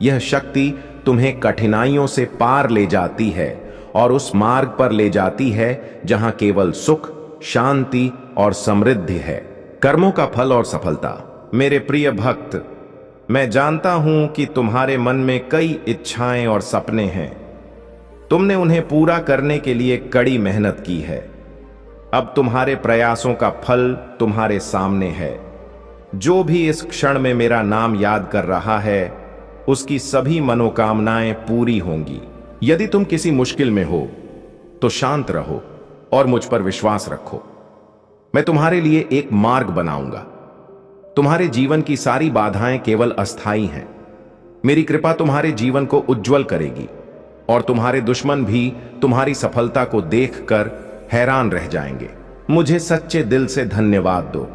Speaker 1: यह शक्ति तुम्हें कठिनाइयों से पार ले जाती है और उस मार्ग पर ले जाती है जहां केवल सुख, शांति और समृद्धि है। कर्मों का फल और सफलता। मेरे प्रिय भक्त, मैं जानता हूं कि तुम्हारे मन में कई इच्छाएं और सपने हैं। तुमने उन्हें पूरा करने के लिए कड़ी मेहनत की है। अब तुम्हारे प्रयासों का फल तुम्हारे सामने है। जो भी इस क्षण में मेरा नाम याद कर रहा है उसकी सभी मनोकामनाएं पूरी होंगी। यदि तुम किसी मुश्किल में हो तो शांत रहो और मुझ पर विश्वास रखो। मैं तुम्हारे लिए एक मार्ग बनाऊंगा। तुम्हारे जीवन की सारी बाधाएं केवल अस्थाई हैं। मेरी कृपा तुम्हारे जीवन को उज्जवल करेगी और तुम्हारे दुश्मन भी तुम्हारी सफलता को देखकर हैरान रह जाएंगे। मुझे सच्चे दिल से धन्यवाद दो।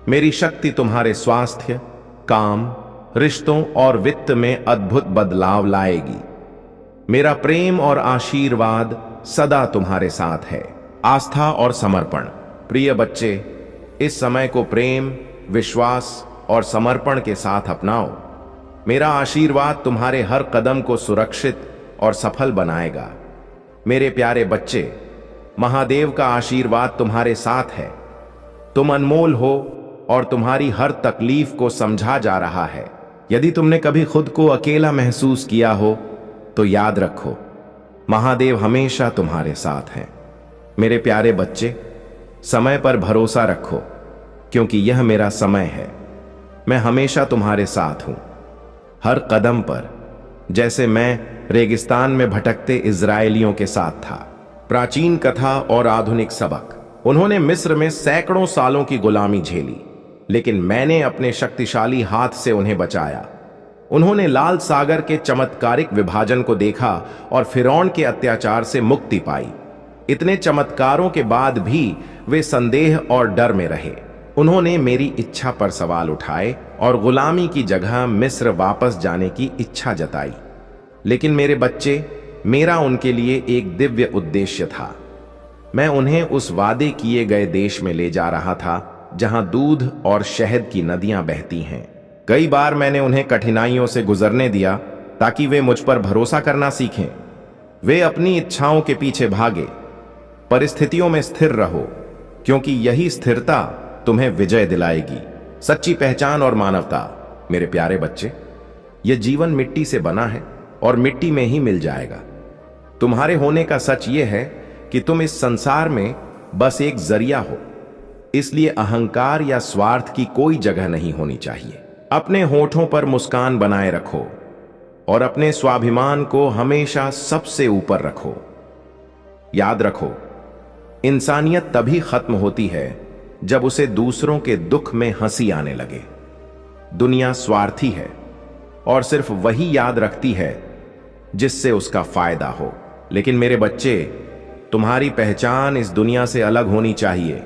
Speaker 1: मेरी शक्ति तुम्हारे स्वास्थ्य, काम, रिश्तों और वित्त में अद्भुत बदलाव लाएगी। मेरा प्रेम और आशीर्वाद सदा तुम्हारे साथ है। आस्था और समर्पण। प्रिय बच्चे, इस समय को प्रेम, विश्वास और समर्पण के साथ अपनाओ। मेरा आशीर्वाद तुम्हारे हर कदम को सुरक्षित और सफल बनाएगा। मेरे प्यारे बच्चे, महादेव का आशीर्वाद तुम्हारे साथ है। तुम अनमोल हो और तुम्हारी हर तकलीफ को समझा जा रहा है। यदि तुमने कभी खुद को अकेला महसूस किया हो तो याद रखो, महादेव हमेशा तुम्हारे साथ हैं। मेरे प्यारे बच्चे, समय पर भरोसा रखो क्योंकि यह मेरा समय है। मैं हमेशा तुम्हारे साथ हूं, हर कदम पर, जैसे मैं रेगिस्तान में भटकते इजरायलियों के साथ था। प्राचीन कथा और आधुनिक सबक। उन्होंने मिस्र में सैकड़ों सालों की गुलामी झेली, लेकिन मैंने अपने शक्तिशाली हाथ से उन्हें बचाया। उन्होंने लाल सागर के चमत्कारिक विभाजन को देखा और फिरौन के अत्याचार से मुक्ति पाई। इतने चमत्कारों के बाद भी वे संदेह और डर में रहे। उन्होंने मेरी इच्छा पर सवाल उठाए और गुलामी की जगह मिस्र वापस जाने की इच्छा जताई। लेकिन मेरे बच्चे, मेरा उनके लिए एक दिव्य उद्देश्य था। मैं उन्हें उस वादे किए गए देश में ले जा रहा था जहां दूध और शहद की नदियां बहती हैं। कई बार मैंने उन्हें कठिनाइयों से गुजरने दिया ताकि वे मुझ पर भरोसा करना सीखें। वे अपनी इच्छाओं के पीछे भागे। परिस्थितियों में स्थिर रहो क्योंकि यही स्थिरता तुम्हें विजय दिलाएगी। सच्ची पहचान और मानवता। मेरे प्यारे बच्चे, यह जीवन मिट्टी से बना है और मिट्टी में ही मिल जाएगा। तुम्हारे होने का सच यह है कि तुम इस संसार में बस एक जरिया हो, इसलिए अहंकार या स्वार्थ की कोई जगह नहीं होनी चाहिए। अपने होठों पर मुस्कान बनाए रखो और अपने स्वाभिमान को हमेशा सबसे ऊपर रखो। याद रखो, इंसानियत तभी खत्म होती है जब उसे दूसरों के दुख में हंसी आने लगे। दुनिया स्वार्थी है और सिर्फ वही याद रखती है जिससे उसका फायदा हो। लेकिन मेरे बच्चे, तुम्हारी पहचान इस दुनिया से अलग होनी चाहिए।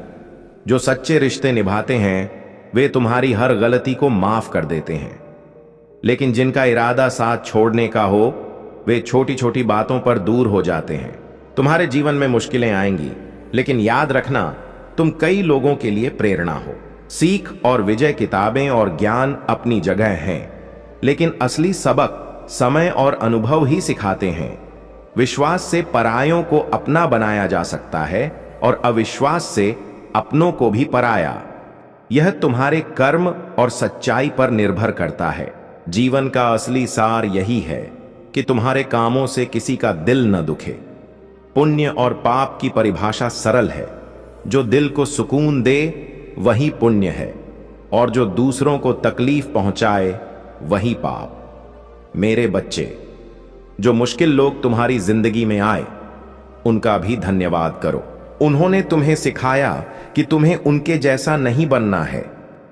Speaker 1: जो सच्चे रिश्ते निभाते हैं वे तुम्हारी हर गलती को माफ कर देते हैं, लेकिन जिनका इरादा साथ छोड़ने का हो वे छोटी छोटी बातों पर दूर हो जाते हैं। तुम्हारे जीवन में मुश्किलें आएंगी, लेकिन याद रखना, तुम कई लोगों के लिए प्रेरणा हो। सीख और विजय, किताबें और ज्ञान अपनी जगह हैं, लेकिन असली सबक समय और अनुभव ही सिखाते हैं। विश्वास से परायों को अपना बनाया जा सकता है और अविश्वास से अपनों को भी पराया। यह तुम्हारे कर्म और सच्चाई पर निर्भर करता है। जीवन का असली सार यही है कि तुम्हारे कामों से किसी का दिल न दुखे। पुण्य और पाप की परिभाषा सरल है। जो दिल को सुकून दे वही पुण्य है, और जो दूसरों को तकलीफ पहुंचाए वही पाप। मेरे बच्चे, जो मुश्किल लोग तुम्हारी जिंदगी में आए उनका भी धन्यवाद करो। उन्होंने तुम्हें सिखाया कि तुम्हें उनके जैसा नहीं बनना है।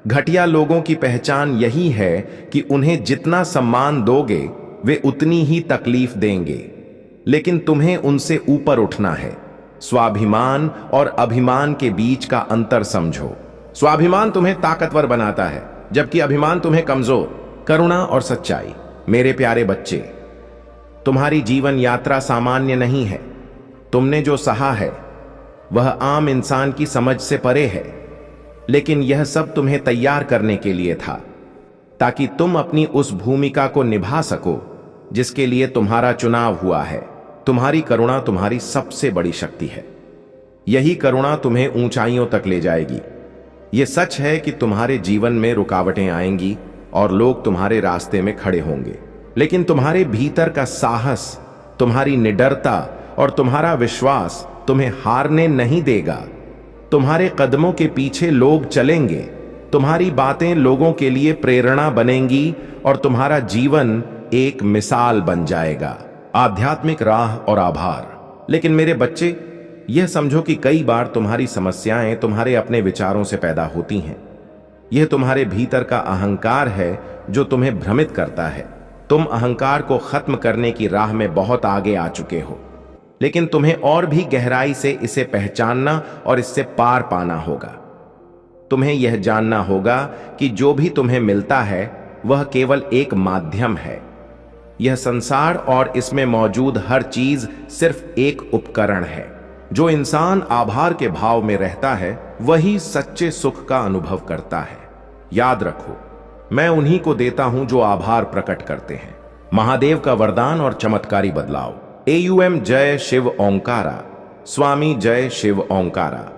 Speaker 1: घटिया लोगों की पहचान यही है कि उन्हें जितना सम्मान दोगे वे उतनी ही तकलीफ देंगे, लेकिन तुम्हें उनसे ऊपर उठना है। स्वाभिमान और अभिमान के बीच का अंतर समझो। स्वाभिमान तुम्हें ताकतवर बनाता है, जबकि अभिमान तुम्हें कमजोर। करुणा और सच्चाई। मेरे प्यारे बच्चे, तुम्हारी जीवन यात्रा सामान्य नहीं है। तुमने जो सहा है वह आम इंसान की समझ से परे है, लेकिन यह सब तुम्हें तैयार करने के लिए था, ताकि तुम अपनी उस भूमिका को निभा सको जिसके लिए तुम्हारा चुनाव हुआ है। तुम्हारी करुणा तुम्हारी सबसे बड़ी शक्ति है। यही करुणा तुम्हें ऊंचाइयों तक ले जाएगी। यह सच है कि तुम्हारे जीवन में रुकावटें आएंगी और लोग तुम्हारे रास्ते में खड़े होंगे, लेकिन तुम्हारे भीतर का साहस, तुम्हारी निडरता और तुम्हारा विश्वास तुम्हें हारने नहीं देगा। तुम्हारे कदमों के पीछे लोग चलेंगे, तुम्हारी बातें लोगों के लिए प्रेरणा बनेंगी और तुम्हारा जीवन एक मिसाल बन जाएगा। आध्यात्मिक राह और आभार। लेकिन मेरे बच्चे, यह समझो कि कई बार तुम्हारी समस्याएं तुम्हारे अपने विचारों से पैदा होती हैं। यह तुम्हारे भीतर का अहंकार है जो तुम्हें भ्रमित करता है। तुम अहंकार को खत्म करने की राह में बहुत आगे आ चुके हो, लेकिन तुम्हें और भी गहराई से इसे पहचानना और इससे पार पाना होगा। तुम्हें यह जानना होगा कि जो भी तुम्हें मिलता है वह केवल एक माध्यम है। यह संसार और इसमें मौजूद हर चीज सिर्फ एक उपकरण है। जो इंसान आभार के भाव में रहता है वही सच्चे सुख का अनुभव करता है। याद रखो, मैं उन्हीं को देता हूं जो आभार प्रकट करते हैं। महादेव का वरदान और चमत्कारी बदलाव। AUM जय शिव ओंकारा। स्वामी जय शिव ओंकारा।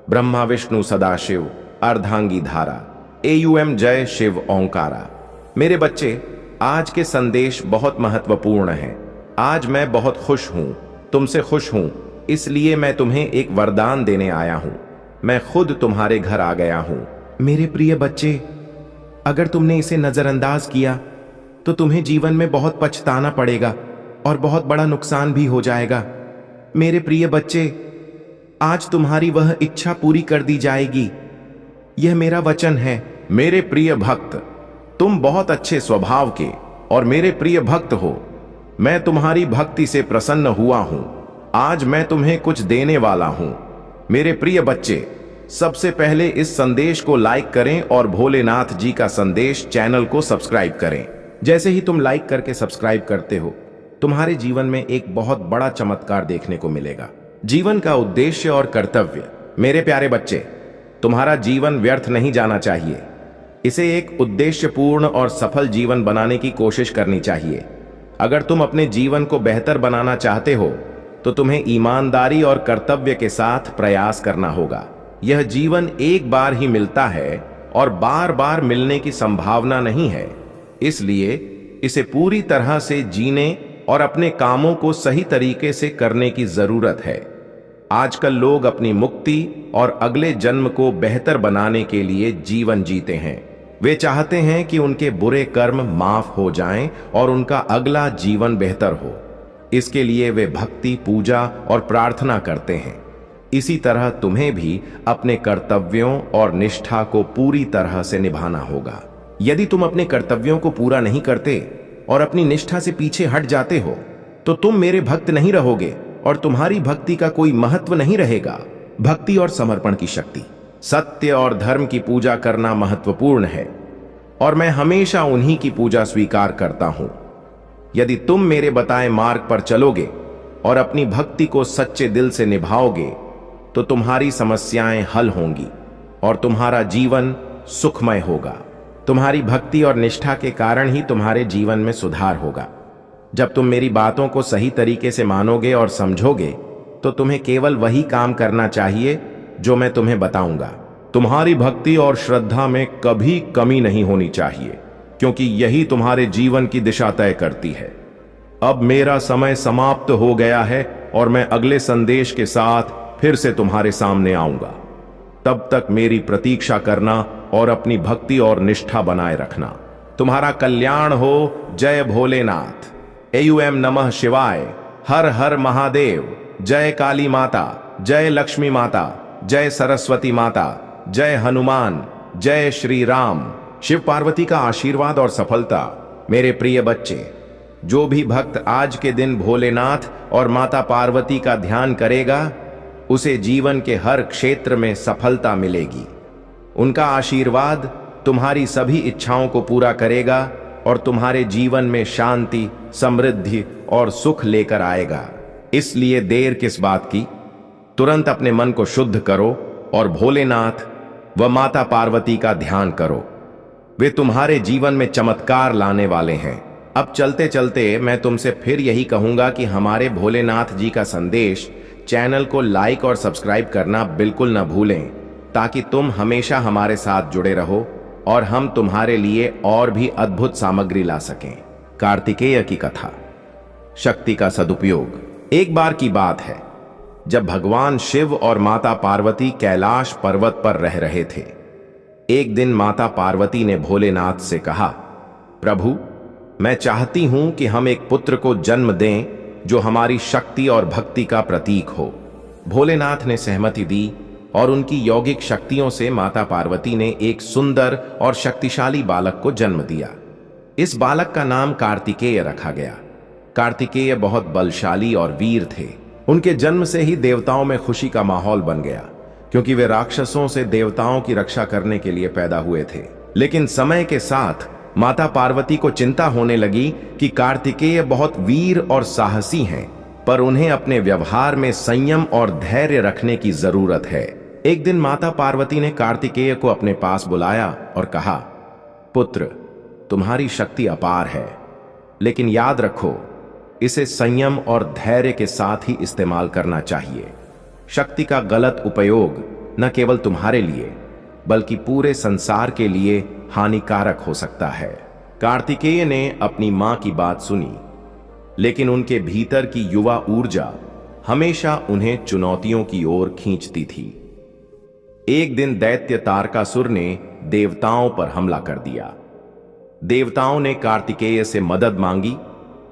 Speaker 1: ब्रह्मा विष्णु सदाशिव अर्धांगी धारा। AUM जय शिव ओंकारा। मेरे बच्चे, आज के संदेश बहुत महत्वपूर्ण हैं। आज मैं बहुत खुश हूं, तुमसे खुश हूं, इसलिए मैं तुम्हें एक वरदान देने आया हूं। मैं खुद तुम्हारे घर आ गया हूं। मेरे प्रिय बच्चे, अगर तुमने इसे नजरअंदाज किया तो तुम्हें जीवन में बहुत पछताना पड़ेगा और बहुत बड़ा नुकसान भी हो जाएगा। मेरे प्रिय बच्चे, आज तुम्हारी वह इच्छा पूरी कर दी जाएगी, यह मेरा वचन है। मेरे प्रिय भक्त, तुम बहुत अच्छे स्वभाव के और मेरे प्रिय भक्त हो। मैं तुम्हारी भक्ति से प्रसन्न हुआ हूं। आज मैं तुम्हें कुछ देने वाला हूं। मेरे प्रिय बच्चे, सबसे पहले इस संदेश को लाइक करें और भोलेनाथ जी का संदेश चैनल को सब्सक्राइब करें। जैसे ही तुम लाइक करके सब्सक्राइब करते हो, तुम्हारे जीवन में एक बहुत बड़ा चमत्कार देखने को मिलेगा। जीवन का उद्देश्य और कर्तव्य। मेरे प्यारे बच्चे, तुम्हारा जीवन व्यर्थ नहीं जाना चाहिए। इसे एक उद्देश्यपूर्ण और सफल जीवन बनाने की कोशिश करनी चाहिए। अगर तुम अपने जीवन को बेहतर बनाना चाहते हो तो तुम्हें ईमानदारी और कर्तव्य के साथ प्रयास करना होगा। यह जीवन एक बार ही मिलता है और बार बार मिलने की संभावना नहीं है, इसलिए इसे पूरी तरह से जीने और अपने कामों को सही तरीके से करने की जरूरत है। आजकल लोग अपनी मुक्ति और अगले जन्म को बेहतर बनाने के लिए जीवन जीते हैं। वे चाहते हैं कि उनके बुरे कर्म माफ हो जाएं और उनका अगला जीवन बेहतर हो। इसके लिए वे भक्ति, पूजा और प्रार्थना करते हैं। इसी तरह तुम्हें भी अपने कर्तव्यों और निष्ठा को पूरी तरह से निभाना होगा। यदि तुम अपने कर्तव्यों को पूरा नहीं करते और अपनी निष्ठा से पीछे हट जाते हो तो तुम मेरे भक्त नहीं रहोगे और तुम्हारी भक्ति का कोई महत्व नहीं रहेगा। भक्ति और समर्पण की शक्ति, सत्य और धर्म की पूजा करना महत्वपूर्ण है और मैं हमेशा उन्हीं की पूजा स्वीकार करता हूं। यदि तुम मेरे बताए मार्ग पर चलोगे और अपनी भक्ति को सच्चे दिल से निभाओगे तो तुम्हारी समस्याएं हल होंगी और तुम्हारा जीवन सुखमय होगा। तुम्हारी भक्ति और निष्ठा के कारण ही तुम्हारे जीवन में सुधार होगा। जब तुम मेरी बातों को सही तरीके से मानोगे और समझोगे तो तुम्हें केवल वही काम करना चाहिए जो मैं तुम्हें बताऊंगा। तुम्हारी भक्ति और श्रद्धा में कभी कमी नहीं होनी चाहिए, क्योंकि यही तुम्हारे जीवन की दिशा तय करती है। अब मेरा समय समाप्त हो गया है और मैं अगले संदेश के साथ फिर से तुम्हारे सामने आऊंगा। तब तक मेरी प्रतीक्षा करना और अपनी भक्ति और निष्ठा बनाए रखना। तुम्हारा कल्याण हो। जय भोलेनाथ। AUM नमः शिवाय। हर हर महादेव। जय काली माता, जय लक्ष्मी माता, जय सरस्वती माता, जय हनुमान, जय श्री राम। शिव पार्वती का आशीर्वाद और सफलता। मेरे प्रिय बच्चे, जो भी भक्त आज के दिन भोलेनाथ और माता पार्वती का ध्यान करेगा उसे जीवन के हर क्षेत्र में सफलता मिलेगी। उनका आशीर्वाद तुम्हारी सभी इच्छाओं को पूरा करेगा और तुम्हारे जीवन में शांति, समृद्धि और सुख लेकर आएगा। इसलिए देर किस बात की, तुरंत अपने मन को शुद्ध करो और भोलेनाथ व माता पार्वती का ध्यान करो। वे तुम्हारे जीवन में चमत्कार लाने वाले हैं। अब चलते चलते मैं तुमसे फिर यही कहूंगा कि हमारे भोलेनाथ जी का संदेश चैनल को लाइक और सब्सक्राइब करना बिल्कुल न भूलें, ताकि तुम हमेशा हमारे साथ जुड़े रहो और हम तुम्हारे लिए और भी अद्भुत सामग्री ला सकें। कार्तिकेय की कथा। शक्ति का सदुपयोग। एक बार की बात है जब भगवान शिव और माता पार्वती कैलाश पर्वत पर रह रहे थे। एक दिन माता पार्वती ने भोलेनाथ से कहा, प्रभु, मैं चाहती हूं कि हम एक पुत्र को जन्म दें जो हमारी शक्ति और भक्ति का प्रतीक हो। भोलेनाथ ने सहमति दी और उनकी यौगिक शक्तियों से माता पार्वती ने एक सुंदर और शक्तिशाली बालक को जन्म दिया। इस बालक का नाम कार्तिकेय रखा गया। कार्तिकेय बहुत बलशाली और वीर थे। उनके जन्म से ही देवताओं में खुशी का माहौल बन गया, क्योंकि वे राक्षसों से देवताओं की रक्षा करने के लिए पैदा हुए थे। लेकिन समय के साथ माता पार्वती को चिंता होने लगी कि कार्तिकेय बहुत वीर और साहसी हैं, पर उन्हें अपने व्यवहार में संयम और धैर्य रखने की जरूरत है। एक दिन माता पार्वती ने कार्तिकेय को अपने पास बुलाया और कहा, पुत्र, तुम्हारी शक्ति अपार है, लेकिन याद रखो, इसे संयम और धैर्य के साथ ही इस्तेमाल करना चाहिए। शक्ति का गलत उपयोग न केवल तुम्हारे लिए बल्कि पूरे संसार के लिए हानिकारक हो सकता है। कार्तिकेय ने अपनी मां की बात सुनी, लेकिन उनके भीतर की युवा ऊर्जा हमेशा उन्हें चुनौतियों की ओर खींचती थी। एक दिन दैत्य तारकासुर ने देवताओं पर हमला कर दिया। देवताओं ने कार्तिकेय से मदद मांगी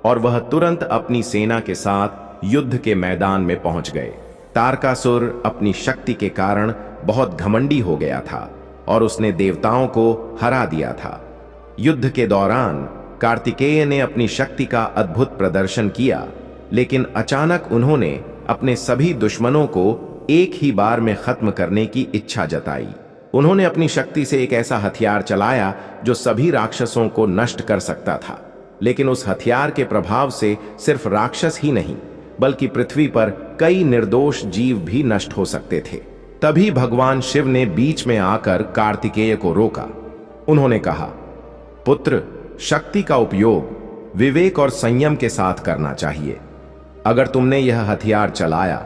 Speaker 1: और वह तुरंत अपनी सेना के साथ युद्ध के मैदान में पहुंच गए। तारकासुर अपनी शक्ति के कारण बहुत घमंडी हो गया था और उसने देवताओं को हरा दिया था। युद्ध के दौरान कार्तिकेय ने अपनी शक्ति का अद्भुत प्रदर्शन किया, लेकिन अचानक उन्होंने अपने सभी दुश्मनों को एक ही बार में खत्म करने की इच्छा जताई। उन्होंने अपनी शक्ति से एक ऐसा हथियार चलाया जो सभी राक्षसों को नष्ट कर सकता था, लेकिन उस हथियार के प्रभाव से सिर्फ राक्षस ही नहीं बल्कि पृथ्वी पर कई निर्दोष जीव भी नष्ट हो सकते थे। तभी भगवान शिव ने बीच में आकर कार्तिकेय को रोका। उन्होंने कहा, पुत्र, शक्ति का उपयोग विवेक और संयम के साथ करना चाहिए। अगर तुमने यह हथियार चलाया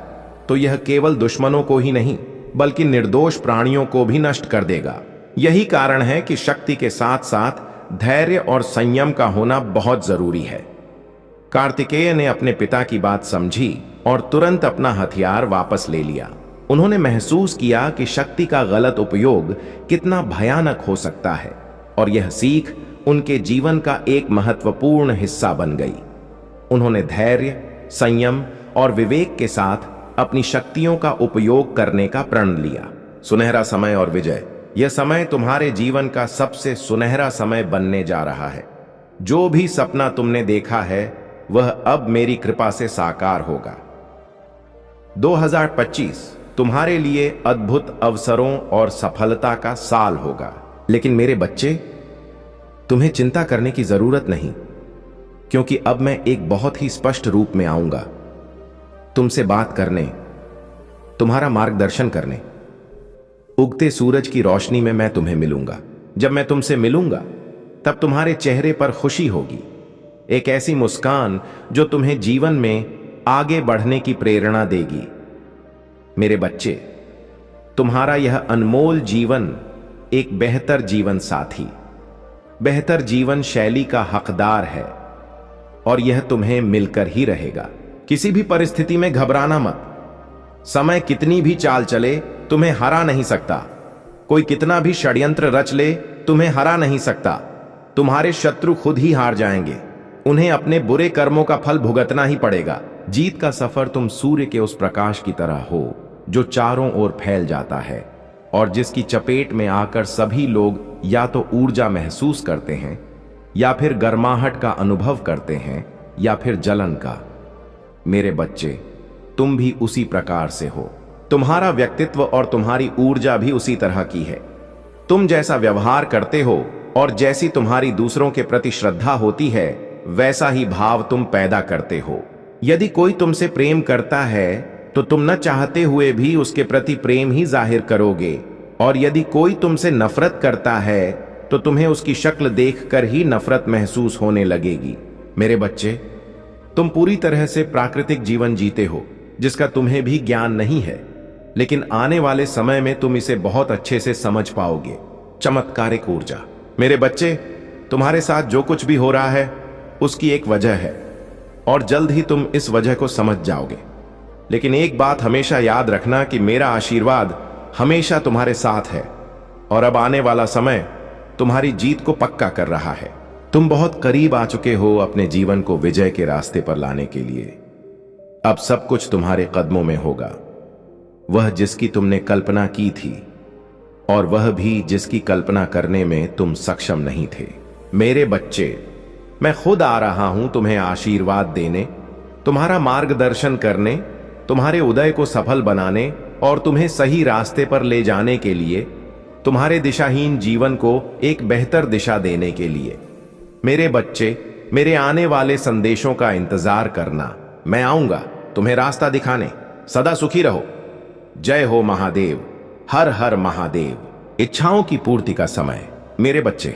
Speaker 1: तो यह केवल दुश्मनों को ही नहीं बल्कि निर्दोष प्राणियों को भी नष्ट कर देगा। यही कारण है कि शक्ति के साथ साथ धैर्य और संयम का होना बहुत जरूरी है। कार्तिकेय ने अपने पिता की बात समझी और तुरंत अपना हथियार वापस ले लिया। उन्होंने महसूस किया कि शक्ति का गलत उपयोग कितना भयानक हो सकता है, और यह सीख उनके जीवन का एक महत्वपूर्ण हिस्सा बन गई। उन्होंने धैर्य, संयम और विवेक के साथ अपनी शक्तियों का उपयोग करने का प्रण लिया। सुनहरा समय और विजय, यह समय तुम्हारे जीवन का सबसे सुनहरा समय बनने जा रहा है। जो भी सपना तुमने देखा है वह अब मेरी कृपा से साकार होगा। 2025 तुम्हारे लिए अद्भुत अवसरों और सफलता का साल होगा। लेकिन मेरे बच्चे, तुम्हें चिंता करने की जरूरत नहीं, क्योंकि अब मैं एक बहुत ही स्पष्ट रूप में आऊंगा, तुमसे बात करने, तुम्हारा मार्गदर्शन करने। उगते सूरज की रोशनी में मैं तुम्हें मिलूंगा। जब मैं तुमसे मिलूंगा तब तुम्हारे चेहरे पर खुशी होगी, एक ऐसी मुस्कान जो तुम्हें जीवन में आगे बढ़ने की प्रेरणा देगी। मेरे बच्चे, तुम्हारा यह अनमोल जीवन एक बेहतर जीवन साथी, बेहतर जीवन शैली का हकदार है, और यह तुम्हें मिलकर ही रहेगा। किसी भी परिस्थिति में घबराना मत। समय कितनी भी चाल चले तुम्हें हरा नहीं सकता। कोई कितना भी षड्यंत्र रच ले तुम्हें हरा नहीं सकता। तुम्हारे शत्रु खुद ही हार जाएंगे। उन्हें अपने बुरे कर्मों का फल भुगतना ही पड़ेगा। जीत का सफर तुम सूर्य के उस प्रकाश की तरह हो जो चारों ओर फैल जाता है और जिसकी चपेट में आकर सभी लोग या तो ऊर्जा महसूस करते हैं, या फिर गर्माहट का अनुभव करते हैं, या फिर जलन का। मेरे बच्चे, तुम भी उसी प्रकार से हो। तुम्हारा व्यक्तित्व और तुम्हारी ऊर्जा भी उसी तरह की है। तुम जैसा व्यवहार करते हो और जैसी तुम्हारी दूसरों के प्रति श्रद्धा होती है, वैसा ही भाव तुम पैदा करते हो। यदि कोई तुमसे प्रेम करता है तो तुम न चाहते हुए भी उसके प्रति प्रेम ही जाहिर करोगे, और यदि कोई तुमसे नफरत करता है तो तुम्हें उसकी शक्ल देखकर ही नफरत महसूस होने लगेगी। मेरे बच्चे, तुम पूरी तरह से प्राकृतिक जीवन जीते हो जिसका तुम्हें भी ज्ञान नहीं है, लेकिन आने वाले समय में तुम इसे बहुत अच्छे से समझ पाओगे। चमत्कारिक ऊर्जा। मेरे बच्चे, तुम्हारे साथ जो कुछ भी हो रहा है उसकी एक वजह है, और जल्द ही तुम इस वजह को समझ जाओगे। लेकिन एक बात हमेशा याद रखना कि मेरा आशीर्वाद हमेशा तुम्हारे साथ है, और अब आने वाला समय तुम्हारी जीत को पक्का कर रहा है। तुम बहुत करीब आ चुके हो अपने जीवन को विजय के रास्ते पर लाने के लिए। अब सब कुछ तुम्हारे कदमों में होगा, वह जिसकी तुमने कल्पना की थी, और वह भी जिसकी कल्पना करने में तुम सक्षम नहीं थे। मेरे बच्चे, मैं खुद आ रहा हूं तुम्हें आशीर्वाद देने, तुम्हारा मार्गदर्शन करने, तुम्हारे उदय को सफल बनाने और तुम्हें सही रास्ते पर ले जाने के लिए, तुम्हारे दिशाहीन जीवन को एक बेहतर दिशा देने के लिए। मेरे बच्चे, मेरे आने वाले संदेशों का इंतजार करना। मैं आऊंगा तुम्हें रास्ता दिखाने। सदा सुखी रहो। जय हो महादेव। हर हर महादेव। इच्छाओं की पूर्ति का समय। मेरे बच्चे,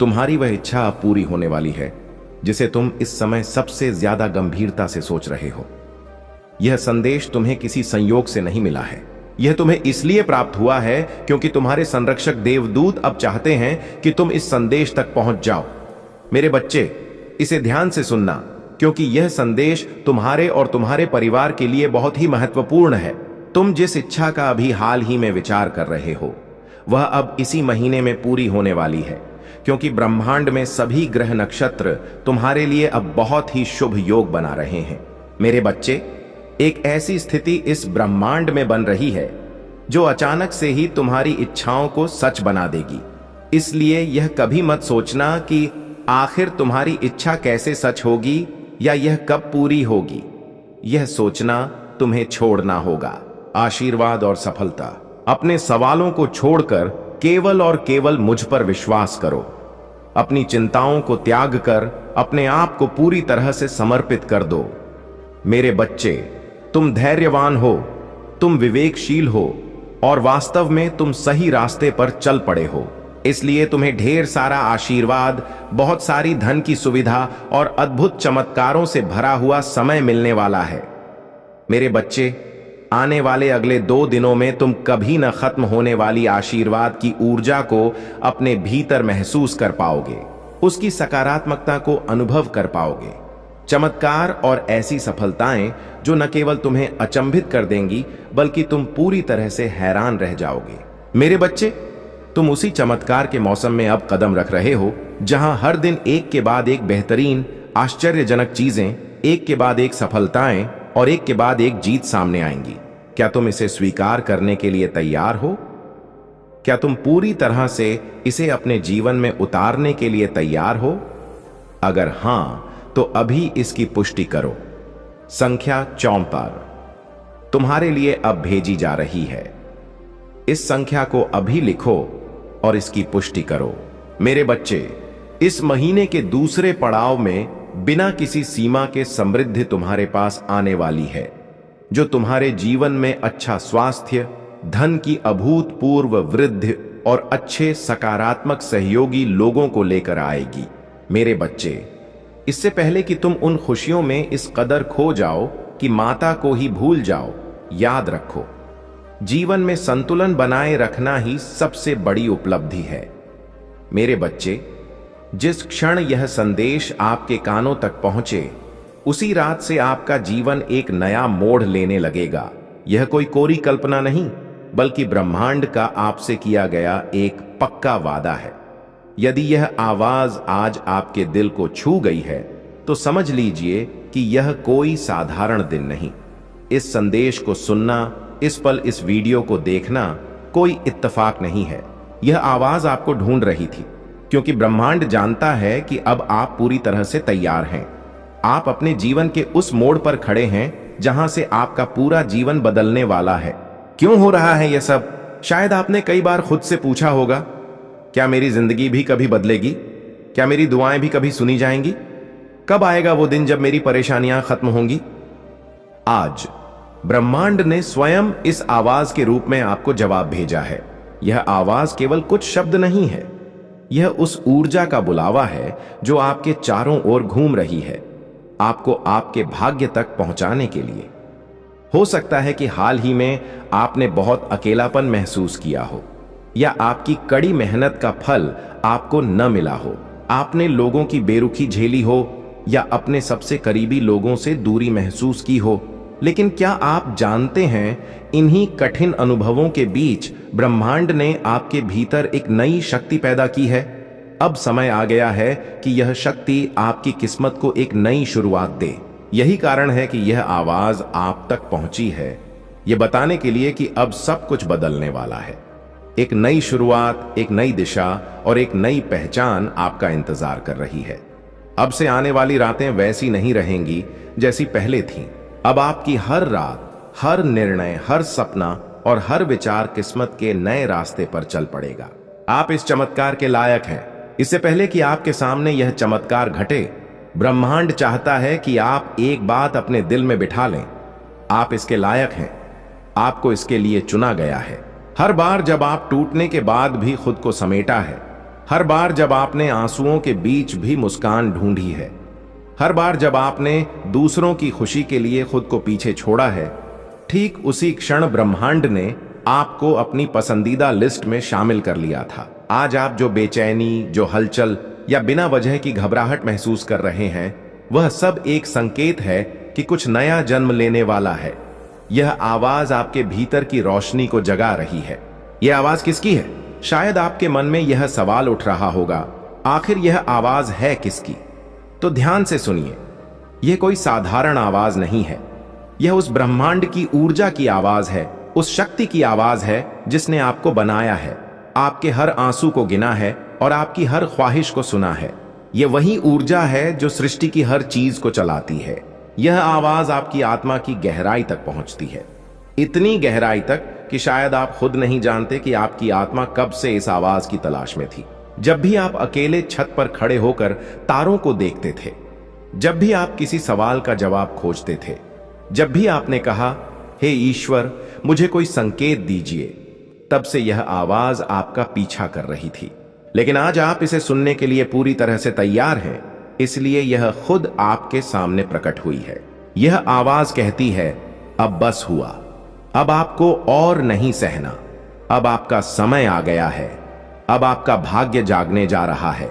Speaker 1: तुम्हारी वह इच्छा अब पूरी होने वाली है जिसे तुम इस समय सबसे ज्यादा गंभीरता से सोच रहे हो। यह संदेश तुम्हें किसी संयोग से नहीं मिला है। यह तुम्हें इसलिए प्राप्त हुआ है क्योंकि तुम्हारे संरक्षक देवदूत अब चाहते हैं कि तुम इस संदेश तक पहुंच जाओ। मेरे बच्चे, इसे ध्यान से सुनना, क्योंकि यह संदेश तुम्हारे और तुम्हारे परिवार के लिए बहुत ही महत्वपूर्ण है। तुम जिस इच्छा का अभी हाल ही में विचार कर रहे हो, वह अब इसी महीने में पूरी होने वाली है, क्योंकि ब्रह्मांड में सभी ग्रह नक्षत्र तुम्हारे लिए अब बहुत ही शुभ योग बना रहे हैं। मेरे बच्चे, एक ऐसी स्थिति इस ब्रह्मांड में बन रही है जो अचानक से ही तुम्हारी इच्छाओं को सच बना देगी। इसलिए यह कभी मत सोचना कि आखिर तुम्हारी इच्छा कैसे सच होगी या यह कब पूरी होगी। यह सोचना तुम्हें छोड़ना होगा। आशीर्वाद और सफलता। अपने सवालों को छोड़कर केवल और केवल मुझ पर विश्वास करो। अपनी चिंताओं को त्याग कर अपने आप को पूरी तरह से समर्पित कर दो। मेरे बच्चे, तुम धैर्यवान हो, तुम विवेकशील हो, और वास्तव में तुम सही रास्ते पर चल पड़े हो। इसलिए तुम्हें ढेर सारा आशीर्वाद, बहुत सारी धन की सुविधा और अद्भुत चमत्कारों से भरा हुआ समय मिलने वाला है। मेरे बच्चे, आने वाले अगले 2 दिनों में तुम कभी न खत्म होने वाली आशीर्वाद की ऊर्जा को अपने भीतर महसूस कर पाओगे, उसकी सकारात्मकता को अनुभव कर पाओगे। चमत्कार और ऐसी सफलताएं जो न केवल तुम्हें अचंभित कर देंगी बल्कि तुम पूरी तरह से हैरान रह जाओगे। मेरे बच्चे, तुम उसी चमत्कार के मौसम में अब कदम रख रहे हो जहां हर दिन एक के बाद एक बेहतरीन, आश्चर्यजनक चीजें, एक के बाद एक सफलताएं और एक के बाद एक जीत सामने आएंगी। क्या तुम इसे स्वीकार करने के लिए तैयार हो? क्या तुम पूरी तरह से इसे अपने जीवन में उतारने के लिए तैयार हो? अगर हां, तो अभी इसकी पुष्टि करो। संख्या 44 तुम्हारे लिए अब भेजी जा रही है। इस संख्या को अभी लिखो और इसकी पुष्टि करो। मेरे बच्चे, इस महीने के दूसरे पड़ाव में बिना किसी सीमा के समृद्धि तुम्हारे पास आने वाली है, जो तुम्हारे जीवन में अच्छा स्वास्थ्य, धन की अभूतपूर्व वृद्धि और अच्छे सकारात्मक सहयोगी लोगों को लेकर आएगी। मेरे बच्चे, इससे पहले कि तुम उन खुशियों में इस कदर खो जाओ कि माता को ही भूल जाओ, याद रखो, जीवन में संतुलन बनाए रखना ही सबसे बड़ी उपलब्धि है। मेरे बच्चे, जिस क्षण यह संदेश आपके कानों तक पहुंचे, उसी रात से आपका जीवन एक नया मोड़ लेने लगेगा। यह कोई कोरी कल्पना नहीं, बल्कि ब्रह्मांड का आपसे किया गया एक पक्का वादा है। यदि यह आवाज आज आपके दिल को छू गई है, तो समझ लीजिए कि यह कोई साधारण दिन नहीं। इस संदेश को सुनना, इस पल इस वीडियो को देखना कोई इत्तेफाक नहीं है। यह आवाज आपको ढूंढ रही थी, क्योंकि ब्रह्मांड जानता है कि अब आप पूरी तरह से तैयार हैं। आप अपने जीवन के उस मोड़ पर खड़े हैं जहां से आपका पूरा जीवन बदलने वाला है। क्यों हो रहा है यह सब? शायद आपने कई बार खुद से पूछा होगा, क्या मेरी जिंदगी भी कभी बदलेगी? क्या मेरी दुआएं भी कभी सुनी जाएंगी? कब आएगा वो दिन जब मेरी परेशानियां खत्म होंगी? आज ब्रह्मांड ने स्वयं इस आवाज के रूप में आपको जवाब भेजा है। यह आवाज केवल कुछ शब्द नहीं है, यह उस ऊर्जा का बुलावा है जो आपके चारों ओर घूम रही है, आपको आपके भाग्य तक पहुंचाने के लिए। हो सकता है कि हाल ही में आपने बहुत अकेलापन महसूस किया हो, या आपकी कड़ी मेहनत का फल आपको न मिला हो। आपने लोगों की बेरुखी झेली हो या अपने सबसे करीबी लोगों से दूरी महसूस की हो। लेकिन क्या आप जानते हैं, इन्हीं कठिन अनुभवों के बीच ब्रह्मांड ने आपके भीतर एक नई शक्ति पैदा की है। अब समय आ गया है कि यह शक्ति आपकी किस्मत को एक नई शुरुआत दे। यही कारण है कि यह आवाज आप तक पहुंची है, यह बताने के लिए कि अब सब कुछ बदलने वाला है। एक नई शुरुआत, एक नई दिशा और एक नई पहचान आपका इंतजार कर रही है। अब से आने वाली रातें वैसी नहीं रहेंगी जैसी पहले थीं। अब आपकी हर रात, हर निर्णय, हर सपना और हर विचार किस्मत के नए रास्ते पर चल पड़ेगा। आप इस चमत्कार के लायक हैं। इससे पहले कि आपके सामने यह चमत्कार घटे, ब्रह्मांड चाहता है कि आप एक बात अपने दिल में बिठा लें, आप इसके लायक हैं। आपको इसके लिए चुना गया है। हर बार जब आप टूटने के बाद भी खुद को समेटा है, हर बार जब आपने आंसुओं के बीच भी मुस्कान ढूंढी है, हर बार जब आपने दूसरों की खुशी के लिए खुद को पीछे छोड़ा है, ठीक उसी क्षण ब्रह्मांड ने आपको अपनी पसंदीदा लिस्ट में शामिल कर लिया था। आज आप जो बेचैनी, जो हलचल या बिना वजह की घबराहट महसूस कर रहे हैं, वह सब एक संकेत है कि कुछ नया जन्म लेने वाला है। यह आवाज आपके भीतर की रोशनी को जगा रही है। यह आवाज किसकी है? शायद आपके मन में यह सवाल उठ रहा होगा, आखिर यह आवाज है किसकी? तो ध्यान से सुनिए, यह कोई साधारण आवाज नहीं है। यह उस ब्रह्मांड की ऊर्जा की आवाज है, उस शक्ति की आवाज है जिसने आपको बनाया है, आपके हर आंसू को गिना है और आपकी हर ख्वाहिश को सुना है। यह वही ऊर्जा है जो सृष्टि की हर चीज को चलाती है। यह आवाज आपकी आत्मा की गहराई तक पहुंचती है, इतनी गहराई तक कि शायद आप खुद नहीं जानते कि आपकी आत्मा कब से इस आवाज की तलाश में थी। जब भी आप अकेले छत पर खड़े होकर तारों को देखते थे, जब भी आप किसी सवाल का जवाब खोजते थे, जब भी आपने कहा, हे ईश्वर, मुझे कोई संकेत दीजिए, तब से यह आवाज आपका पीछा कर रही थी। लेकिन आज आप इसे सुनने के लिए पूरी तरह से तैयार हैं, इसलिए यह खुद आपके सामने प्रकट हुई है। यह आवाज कहती है, अब बस हुआ, अब आपको और नहीं सहना। अब आपका समय आ गया है। अब आपका भाग्य जागने जा रहा है।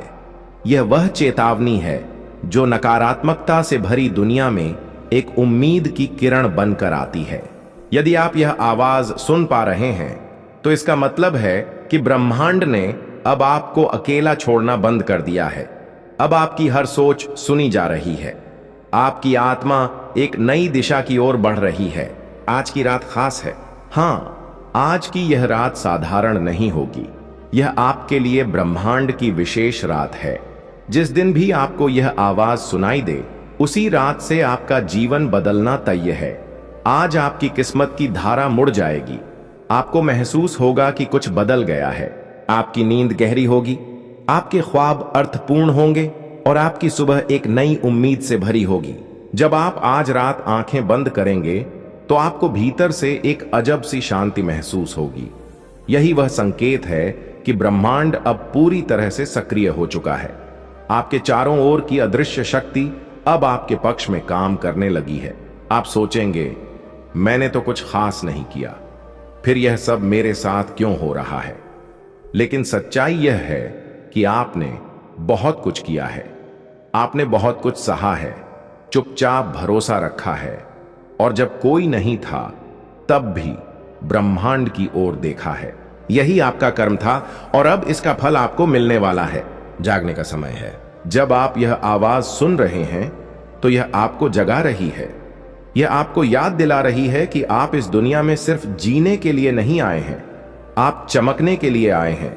Speaker 1: यह वह चेतावनी है जो नकारात्मकता से भरी दुनिया में एक उम्मीद की किरण बनकर आती है। यदि आप यह आवाज सुन पा रहे हैं तो इसका मतलब है कि ब्रह्मांड ने अब आपको अकेला छोड़ना बंद कर दिया है। अब आपकी हर सोच सुनी जा रही है। आपकी आत्मा एक नई दिशा की ओर बढ़ रही है। आज की रात खास है। हाँ, आज की यह रात साधारण नहीं होगी। यह आपके लिए ब्रह्मांड की विशेष रात है। जिस दिन भी आपको यह आवाज सुनाई दे, उसी रात से आपका जीवन बदलना तय है। आज आपकी किस्मत की धारा मुड़ जाएगी। आपको महसूस होगा कि कुछ बदल गया है। आपकी नींद गहरी होगी, आपके ख्वाब अर्थपूर्ण होंगे और आपकी सुबह एक नई उम्मीद से भरी होगी। जब आप आज रात आंखें बंद करेंगे तो आपको भीतर से एक अजब सी शांति महसूस होगी। यही वह संकेत है कि ब्रह्मांड अब पूरी तरह से सक्रिय हो चुका है। आपके चारों ओर की अदृश्य शक्ति अब आपके पक्ष में काम करने लगी है। आप सोचेंगे, मैंने तो कुछ खास नहीं किया, फिर यह सब मेरे साथ क्यों हो रहा है? लेकिन सच्चाई यह है कि आपने बहुत कुछ किया है। आपने बहुत कुछ सहा है, चुपचाप भरोसा रखा है और जब कोई नहीं था तब भी ब्रह्मांड की ओर देखा है। यही आपका कर्म था और अब इसका फल आपको मिलने वाला है। जागने का समय है। जब आप यह आवाज सुन रहे हैं तो यह आपको जगा रही है। यह आपको याद दिला रही है कि आप इस दुनिया में सिर्फ जीने के लिए नहीं आए हैं, आप चमकने के लिए आए हैं।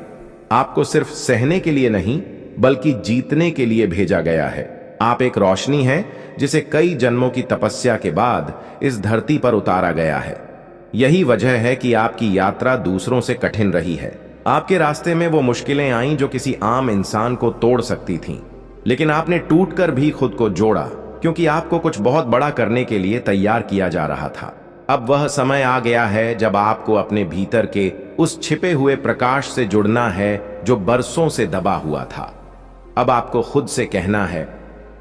Speaker 1: आपको सिर्फ सहने के लिए नहीं बल्कि जीतने के लिए भेजा गया है। आप एक रोशनी हैं जिसे कई जन्मों की तपस्या के बाद इस धरती पर उतारा गया है। यही वजह है कि आपकी यात्रा दूसरों से कठिन रही है। आपके रास्ते में वो मुश्किलें आईं जो किसी आम इंसान को तोड़ सकती थीं, लेकिन आपने टूटकर भी खुद को जोड़ा, क्योंकि आपको कुछ बहुत बड़ा करने के लिए तैयार किया जा रहा था। अब वह समय आ गया है जब आपको अपने भीतर के उस छिपे हुए प्रकाश से जुड़ना है जो बरसों से दबा हुआ था। अब आपको खुद से कहना है,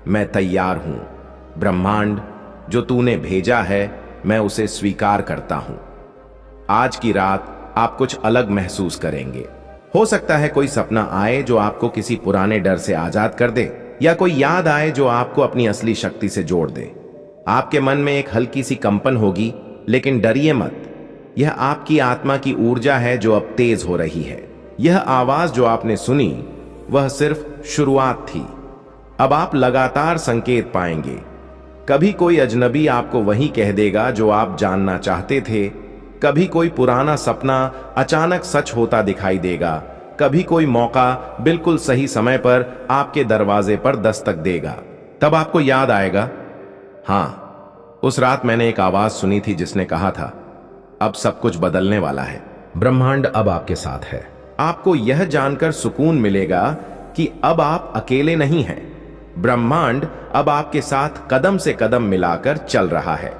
Speaker 1: मैं तैयार हूं। ब्रह्मांड, जो तूने भेजा है, मैं उसे स्वीकार करता हूं। आज की रात आप कुछ अलग महसूस करेंगे। हो सकता है कोई सपना आए जो आपको किसी पुराने डर से आजाद कर दे, या कोई याद आए जो आपको अपनी असली शक्ति से जोड़ दे। आपके मन में एक हल्की सी कंपन होगी, लेकिन डरिए मत। यह आपकी आत्मा की ऊर्जा है जो अब तेज हो रही है। यह आवाज जो आपने सुनी वह सिर्फ शुरुआत थी। अब आप लगातार संकेत पाएंगे। कभी कोई अजनबी आपको वही कह देगा जो आप जानना चाहते थे। कभी कोई पुराना सपना अचानक सच होता दिखाई देगा। कभी कोई मौका बिल्कुल सही समय पर आपके दरवाजे पर दस्तक देगा। तब आपको याद आएगा, हाँ, उस रात मैंने एक आवाज सुनी थी जिसने कहा था, अब सब कुछ बदलने वाला है। ब्रह्मांड अब आपके साथ है। आपको यह जानकर सुकून मिलेगा कि अब आप अकेले नहीं हैं। ब्रह्मांड अब आपके साथ कदम से कदम मिलाकर चल रहा है।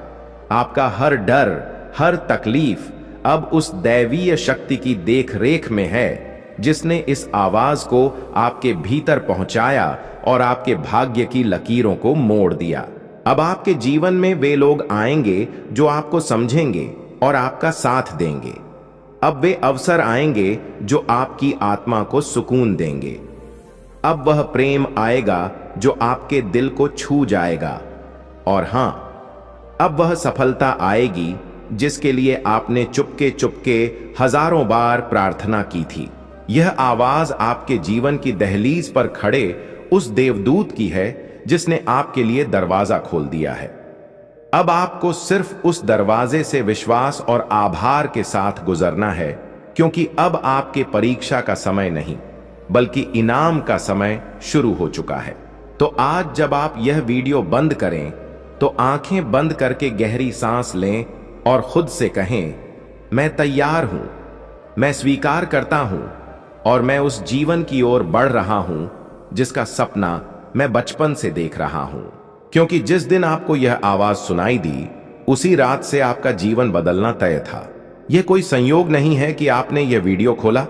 Speaker 1: आपका हर डर, हर तकलीफ अब उस दैवीय शक्ति की देख रेख में है जिसने इस आवाज को आपके भीतर पहुंचाया और आपके भाग्य की लकीरों को मोड़ दिया। अब आपके जीवन में वे लोग आएंगे जो आपको समझेंगे और आपका साथ देंगे। अब वे अवसर आएंगे जो आपकी आत्मा को सुकून देंगे। अब वह प्रेम आएगा जो आपके दिल को छू जाएगा। और हां, अब वह सफलता आएगी जिसके लिए आपने चुपके चुपके हजारों बार प्रार्थना की थी। यह आवाज आपके जीवन की दहलीज पर खड़े उस देवदूत की है जिसने आपके लिए दरवाजा खोल दिया है। अब आपको सिर्फ उस दरवाजे से विश्वास और आभार के साथ गुजरना है, क्योंकि अब आपके परीक्षा का समय नहीं बल्कि इनाम का समय शुरू हो चुका है। तो आज जब आप यह वीडियो बंद करें तो आंखें बंद करके गहरी सांस लें और खुद से कहें, मैं तैयार हूं, मैं स्वीकार करता हूं और मैं उस जीवन की ओर बढ़ रहा हूं जिसका सपना मैं बचपन से देख रहा हूं। क्योंकि जिस दिन आपको यह आवाज सुनाई दी, उसी रात से आपका जीवन बदलना तय था। यह कोई संयोग नहीं है कि आपने यह वीडियो खोला,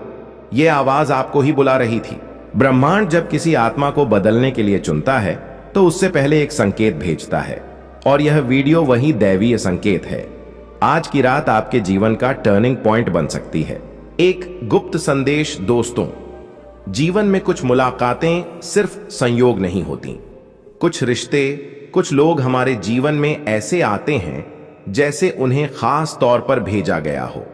Speaker 1: यह आवाज आपको ही बुला रही थी। ब्रह्मांड जब किसी आत्मा को बदलने के लिए चुनता है तो उससे पहले एक संकेत भेजता है, और यह वीडियो वही दैवीय संकेत है। आज की रात आपके जीवन का टर्निंग पॉइंट बन सकती है। एक गुप्त संदेश। दोस्तों, जीवन में कुछ मुलाकातें सिर्फ संयोग नहीं होती। कुछ रिश्ते, कुछ लोग हमारे जीवन में ऐसे आते हैं जैसे उन्हें खास तौर पर भेजा गया हो,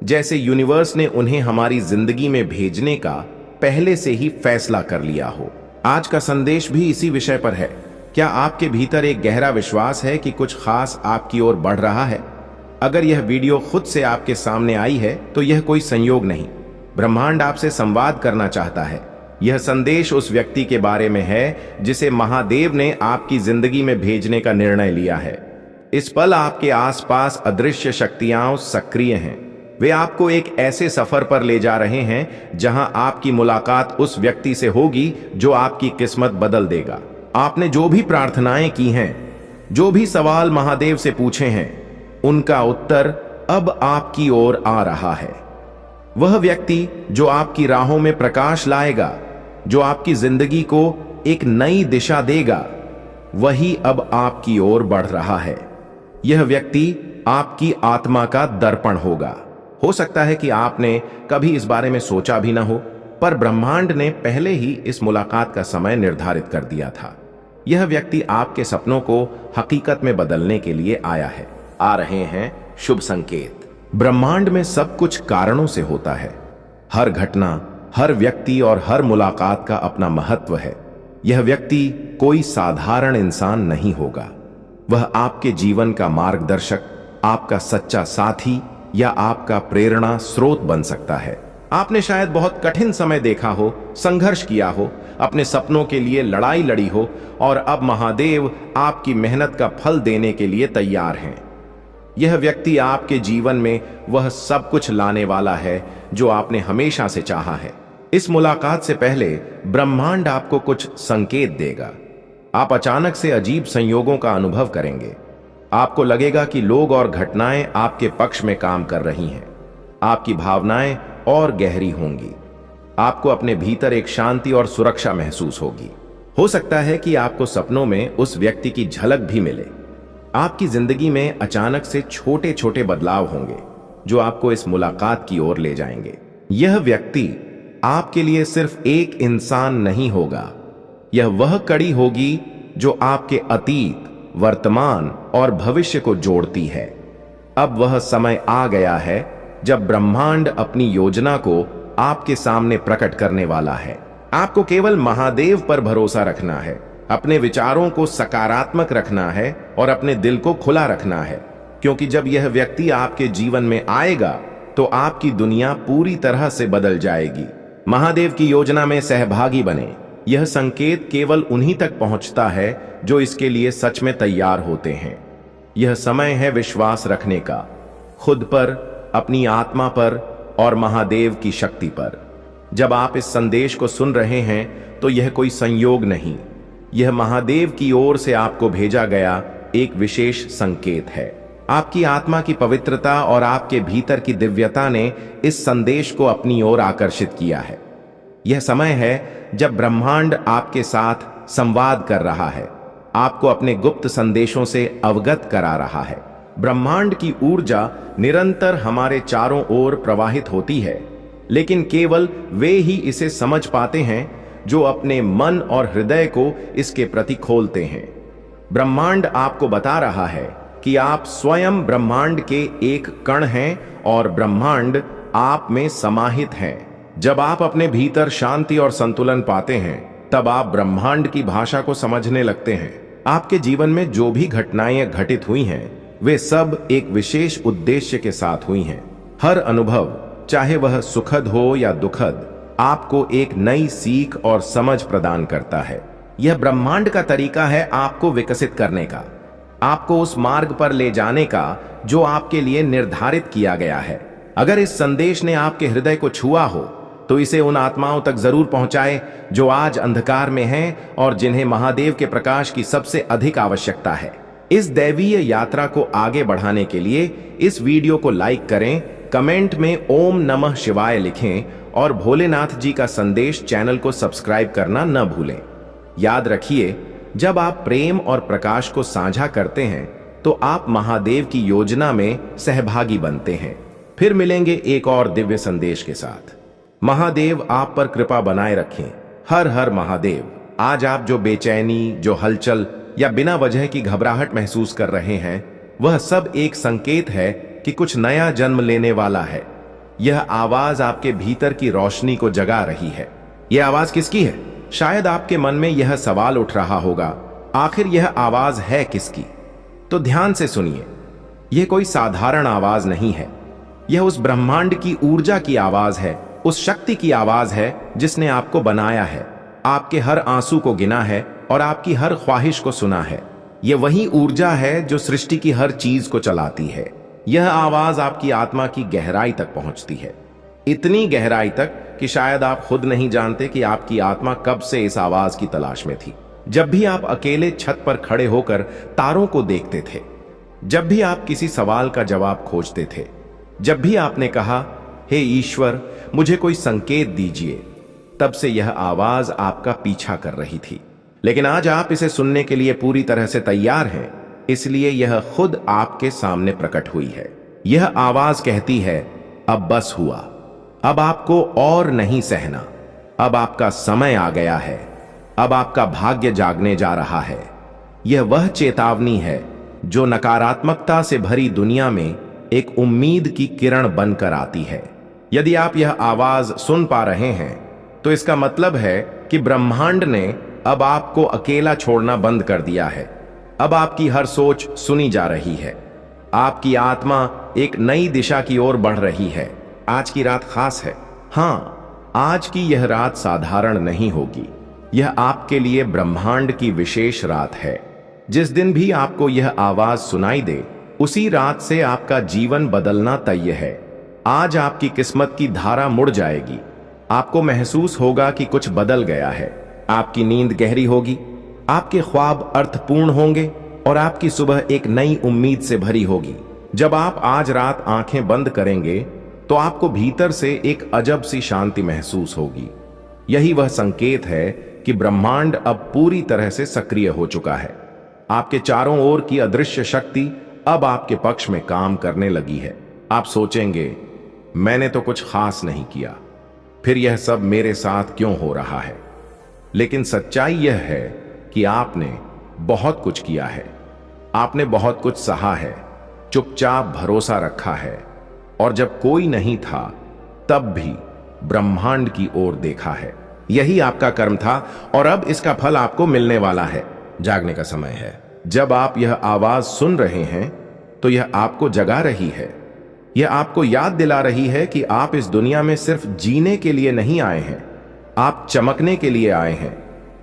Speaker 1: जैसे यूनिवर्स ने उन्हें हमारी जिंदगी में भेजने का पहले से ही फैसला कर लिया हो। आज का संदेश भी इसी विषय पर है। क्या आपके भीतर एक गहरा विश्वास है कि कुछ खास आपकी ओर बढ़ रहा है? अगर यह वीडियो खुद से आपके सामने आई है तो यह कोई संयोग नहीं, ब्रह्मांड आपसे संवाद करना चाहता है। यह संदेश उस व्यक्ति के बारे में है जिसे महादेव ने आपकी जिंदगी में भेजने का निर्णय लिया है। इस पल आपके आसपास अदृश्य शक्तियां सक्रिय हैं। वे आपको एक ऐसे सफर पर ले जा रहे हैं जहां आपकी मुलाकात उस व्यक्ति से होगी जो आपकी किस्मत बदल देगा। आपने जो भी प्रार्थनाएं की हैं, जो भी सवाल महादेव से पूछे हैं, उनका उत्तर अब आपकी ओर आ रहा है। वह व्यक्ति जो आपकी राहों में प्रकाश लाएगा, जो आपकी जिंदगी को एक नई दिशा देगा, वही अब आपकी ओर बढ़ रहा है। यह व्यक्ति आपकी आत्मा का दर्पण होगा। हो सकता है कि आपने कभी इस बारे में सोचा भी ना हो, पर ब्रह्मांड ने पहले ही इस मुलाकात का समय निर्धारित कर दिया था। यह व्यक्ति आपके सपनों को हकीकत में बदलने के लिए आया है। आ रहे हैं शुभ संकेत। ब्रह्मांड में सब कुछ कारणों से होता है। हर घटना, हर व्यक्ति और हर मुलाकात का अपना महत्व है। यह व्यक्ति कोई साधारण इंसान नहीं होगा। वह आपके जीवन का मार्गदर्शक, आपका सच्चा साथी या आपका प्रेरणा स्रोत बन सकता है। आपने शायद बहुत कठिन समय देखा हो, संघर्ष किया हो, अपने सपनों के लिए लड़ाई लड़ी हो, और अब महादेव आपकी मेहनत का फल देने के लिए तैयार हैं। यह व्यक्ति आपके जीवन में वह सब कुछ लाने वाला है जो आपने हमेशा से चाहा है। इस मुलाकात से पहले ब्रह्मांड आपको कुछ संकेत देगा। आप अचानक से अजीब संयोगों का अनुभव करेंगे। आपको लगेगा कि लोग और घटनाएं आपके पक्ष में काम कर रही हैं। आपकी भावनाएं और गहरी होंगी। आपको अपने भीतर एक शांति और सुरक्षा महसूस होगी। हो सकता है कि आपको सपनों में उस व्यक्ति की झलक भी मिले। आपकी जिंदगी में अचानक से छोटे छोटे बदलाव होंगे जो आपको इस मुलाकात की ओर ले जाएंगे। यह व्यक्ति आपके लिए सिर्फ एक इंसान नहीं होगा, यह वह कड़ी होगी जो आपके अतीत, वर्तमान और भविष्य को जोड़ती है। अब वह समय आ गया है जब ब्रह्मांड अपनी योजना को आपके सामने प्रकट करने वाला है। आपको केवल महादेव पर भरोसा रखना है, अपने विचारों को सकारात्मक रखना है और अपने दिल को खुला रखना है, क्योंकि जब यह व्यक्ति आपके जीवन में आएगा तो आपकी दुनिया पूरी तरह से बदल जाएगी। महादेव की योजना में सहभागी बने। यह संकेत केवल उन्हीं तक पहुंचता है जो इसके लिए सच में तैयार होते हैं। यह समय है विश्वास रखने का, खुद पर, अपनी आत्मा पर और महादेव की शक्ति पर। जब आप इस संदेश को सुन रहे हैं तो यह कोई संयोग नहीं, यह महादेव की ओर से आपको भेजा गया एक विशेष संकेत है। आपकी आत्मा की पवित्रता और आपके भीतर की दिव्यता ने इस संदेश को अपनी ओर आकर्षित किया है। यह समय है जब ब्रह्मांड आपके साथ संवाद कर रहा है, आपको अपने गुप्त संदेशों से अवगत करा रहा है। ब्रह्मांड की ऊर्जा निरंतर हमारे चारों ओर प्रवाहित होती है, लेकिन केवल वे ही इसे समझ पाते हैं जो अपने मन और हृदय को इसके प्रति खोलते हैं। ब्रह्मांड आपको बता रहा है कि आप स्वयं ब्रह्मांड के एक कण हैं और ब्रह्मांड आप में समाहित है। जब आप अपने भीतर शांति और संतुलन पाते हैं, तब आप ब्रह्मांड की भाषा को समझने लगते हैं। आपके जीवन में जो भी घटनाएं घटित हुई हैं, वे सब एक विशेष उद्देश्य के साथ हुई हैं। हर अनुभव, चाहे वह सुखद हो या दुखद, आपको एक नई सीख और समझ प्रदान करता है। यह ब्रह्मांड का तरीका है आपको विकसित करने का, आपको उस मार्ग पर ले जाने का जो आपके लिए निर्धारित किया गया है। अगर इस संदेश ने आपके हृदय को छुआ हो तो इसे उन आत्माओं तक जरूर पहुंचाएं जो आज अंधकार में हैं और जिन्हें महादेव के प्रकाश की सबसे अधिक आवश्यकता है। इस दैवीय यात्रा को आगे बढ़ाने के लिए इस वीडियो को लाइक करें, कमेंट में ओम नमः शिवाय लिखें और भोलेनाथ जी का संदेश चैनल को सब्सक्राइब करना न भूलें। याद रखिए, जब आप प्रेम और प्रकाश को साझा करते हैं तो आप महादेव की योजना में सहभागी बनते हैं। फिर मिलेंगे एक और दिव्य संदेश के साथ। महादेव आप पर कृपा बनाए रखें। हर हर महादेव। आज आप जो बेचैनी, जो हलचल या बिना वजह की घबराहट महसूस कर रहे हैं, वह सब एक संकेत है कि कुछ नया जन्म लेने वाला है। यह आवाज आपके भीतर की रोशनी को जगा रही है। यह आवाज किसकी है? शायद आपके मन में यह सवाल उठ रहा होगा, आखिर यह आवाज है किसकी? तो ध्यान से सुनिए। यह कोई साधारण आवाज नहीं है। यह उस ब्रह्मांड की ऊर्जा की आवाज है, उस शक्ति की आवाज है जिसने आपको बनाया है, आपके हर आंसू को गिना है और आपकी हर ख्वाहिश को सुना है। यह वही ऊर्जा है जो सृष्टि की हर चीज को चलाती है। यह आवाज आपकी आत्मा की गहराई तक पहुंचती है, इतनी गहराई तक कि शायद आप खुद नहीं जानते कि आपकी आत्मा कब से इस आवाज की तलाश में थी। जब भी आप अकेले छत पर खड़े होकर तारों को देखते थे, जब भी आप किसी सवाल का जवाब खोजते थे, जब भी आपने कहा, हे ईश्वर मुझे कोई संकेत दीजिए, तब से यह आवाज आपका पीछा कर रही थी। लेकिन आज आप इसे सुनने के लिए पूरी तरह से तैयार हैं, इसलिए यह खुद आपके सामने प्रकट हुई है। यह आवाज कहती है, अब बस हुआ, अब आपको और नहीं सहना, अब आपका समय आ गया है, अब आपका भाग्य जागने जा रहा है। यह वह चेतावनी है जो नकारात्मकता से भरी दुनिया में एक उम्मीद की किरण बनकर आती है। यदि आप यह आवाज सुन पा रहे हैं तो इसका मतलब है कि ब्रह्मांड ने अब आपको अकेला छोड़ना बंद कर दिया है। अब आपकी हर सोच सुनी जा रही है। आपकी आत्मा एक नई दिशा की ओर बढ़ रही है। आज की रात खास है। हाँ, आज की यह रात साधारण नहीं होगी। यह आपके लिए ब्रह्मांड की विशेष रात है। जिस दिन भी आपको यह आवाज सुनाई दे, उसी रात से आपका जीवन बदलना तय है। आज आपकी किस्मत की धारा मुड़ जाएगी। आपको महसूस होगा कि कुछ बदल गया है। आपकी नींद गहरी होगी, आपके ख्वाब अर्थपूर्ण होंगे और आपकी सुबह एक नई उम्मीद से भरी होगी। जब आप आज रात आंखें बंद करेंगे तो आपको भीतर से एक अजब सी शांति महसूस होगी। यही वह संकेत है कि ब्रह्मांड अब पूरी तरह से सक्रिय हो चुका है। आपके चारों ओर की अदृश्य शक्ति अब आपके पक्ष में काम करने लगी है। आप सोचेंगे, मैंने तो कुछ खास नहीं किया, फिर यह सब मेरे साथ क्यों हो रहा है? लेकिन सच्चाई यह है कि आपने बहुत कुछ किया है। आपने बहुत कुछ सहा है, चुपचाप भरोसा रखा है और जब कोई नहीं था तब भी ब्रह्मांड की ओर देखा है। यही आपका कर्म था और अब इसका फल आपको मिलने वाला है। जागने का समय है। जब आप यह आवाज सुन रहे हैं तो यह आपको जगा रही है। यह आपको याद दिला रही है कि आप इस दुनिया में सिर्फ जीने के लिए नहीं आए हैं, आप चमकने के लिए आए हैं।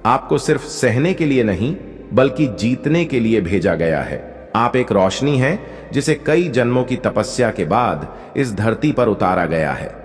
Speaker 1: आपको सिर्फ सहने के लिए नहीं बल्कि जीतने के लिए भेजा गया है। आप एक रोशनी हैं जिसे कई जन्मों की तपस्या के बाद इस धरती पर उतारा गया है।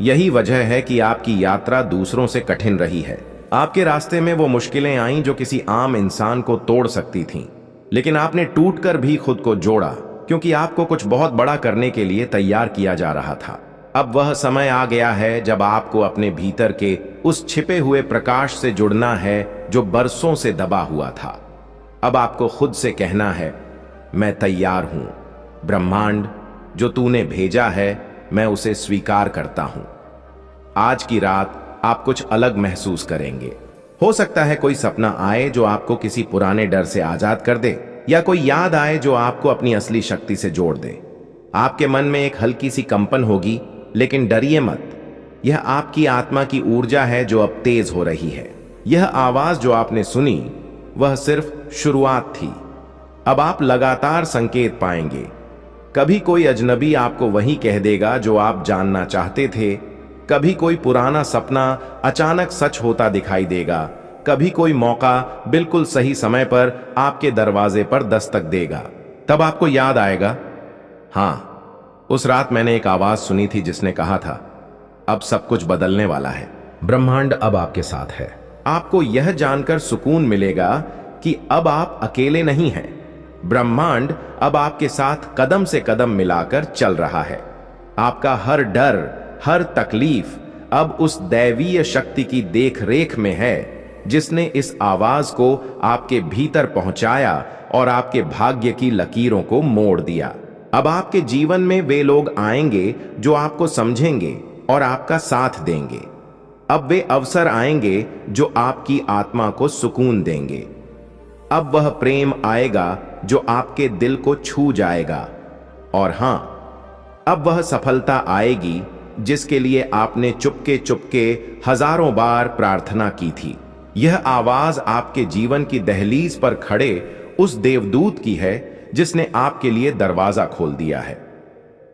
Speaker 1: यही वजह है कि आपकी यात्रा दूसरों से कठिन रही है। आपके रास्ते में वो मुश्किलें आईं जो किसी आम इंसान को तोड़ सकती थीं, लेकिन आपने टूटकर भी खुद को जोड़ा, क्योंकि आपको कुछ बहुत बड़ा करने के लिए तैयार किया जा रहा था। अब वह समय आ गया है जब आपको अपने भीतर के उस छिपे हुए प्रकाश से जुड़ना है जो बरसों से दबा हुआ था। अब आपको खुद से कहना है, मैं तैयार हूं। ब्रह्मांड, जो तूने भेजा है मैं उसे स्वीकार करता हूं। आज की रात आप कुछ अलग महसूस करेंगे। हो सकता है कोई सपना आए जो आपको किसी पुराने डर से आजाद कर दे, या कोई याद आए जो आपको अपनी असली शक्ति से जोड़ दे। आपके मन में एक हल्की सी कंपन होगी, लेकिन डरिए मत। यह आपकी आत्मा की ऊर्जा है जो अब तेज हो रही है। यह आवाज जो आपने सुनी वह सिर्फ शुरुआत थी। अब आप लगातार संकेत पाएंगे। कभी कोई अजनबी आपको वही कह देगा जो आप जानना चाहते थे, कभी कोई पुराना सपना अचानक सच होता दिखाई देगा, कभी कोई मौका बिल्कुल सही समय पर आपके दरवाजे पर दस्तक देगा। तब आपको याद आएगा, हाँ, उस रात मैंने एक आवाज सुनी थी जिसने कहा था, अब सब कुछ बदलने वाला है। ब्रह्मांड अब आपके साथ है। आपको यह जानकर सुकून मिलेगा कि अब आप अकेले नहीं हैं। ब्रह्मांड अब आपके साथ कदम से कदम मिलाकर चल रहा है। आपका हर डर, हर तकलीफ अब उस दैवीय शक्ति की देख रेख में है जिसने इस आवाज को आपके भीतर पहुंचाया और आपके भाग्य की लकीरों को मोड़ दिया। अब आपके जीवन में वे लोग आएंगे जो आपको समझेंगे और आपका साथ देंगे। अब वे अवसर आएंगे जो आपकी आत्मा को सुकून देंगे। अब वह प्रेम आएगा जो आपके दिल को छू जाएगा। और हां, अब वह सफलता आएगी जिसके लिए आपने चुपके चुपके हजारों बार प्रार्थना की थी। यह आवाज आपके जीवन की दहलीज पर खड़े उस देवदूत की है जिसने आपके लिए दरवाजा खोल दिया है।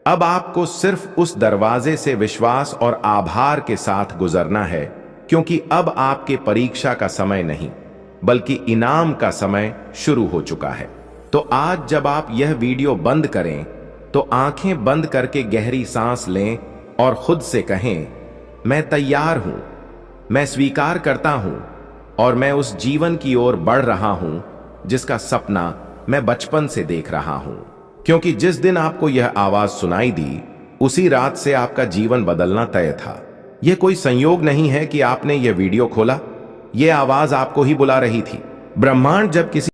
Speaker 1: अब आपको सिर्फ उस दरवाजे से विश्वास और आभार के साथ गुजरना है, क्योंकि अब आपके परीक्षा का समय नहीं बल्कि इनाम का समय शुरू हो चुका है। तो आज जब आप यह वीडियो बंद करें तो आंखें बंद करके गहरी सांस लें और खुद से कहें, मैं तैयार हूं, मैं स्वीकार करता हूं और मैं उस जीवन की ओर बढ़ रहा हूं जिसका सपना मैं बचपन से देख रहा हूं। क्योंकि जिस दिन आपको यह आवाज सुनाई दी उसी रात से आपका जीवन बदलना तय था। यह कोई संयोग नहीं है कि आपने यह वीडियो खोला, यह आवाज आपको ही बुला रही थी। ब्रह्मांड जब किसी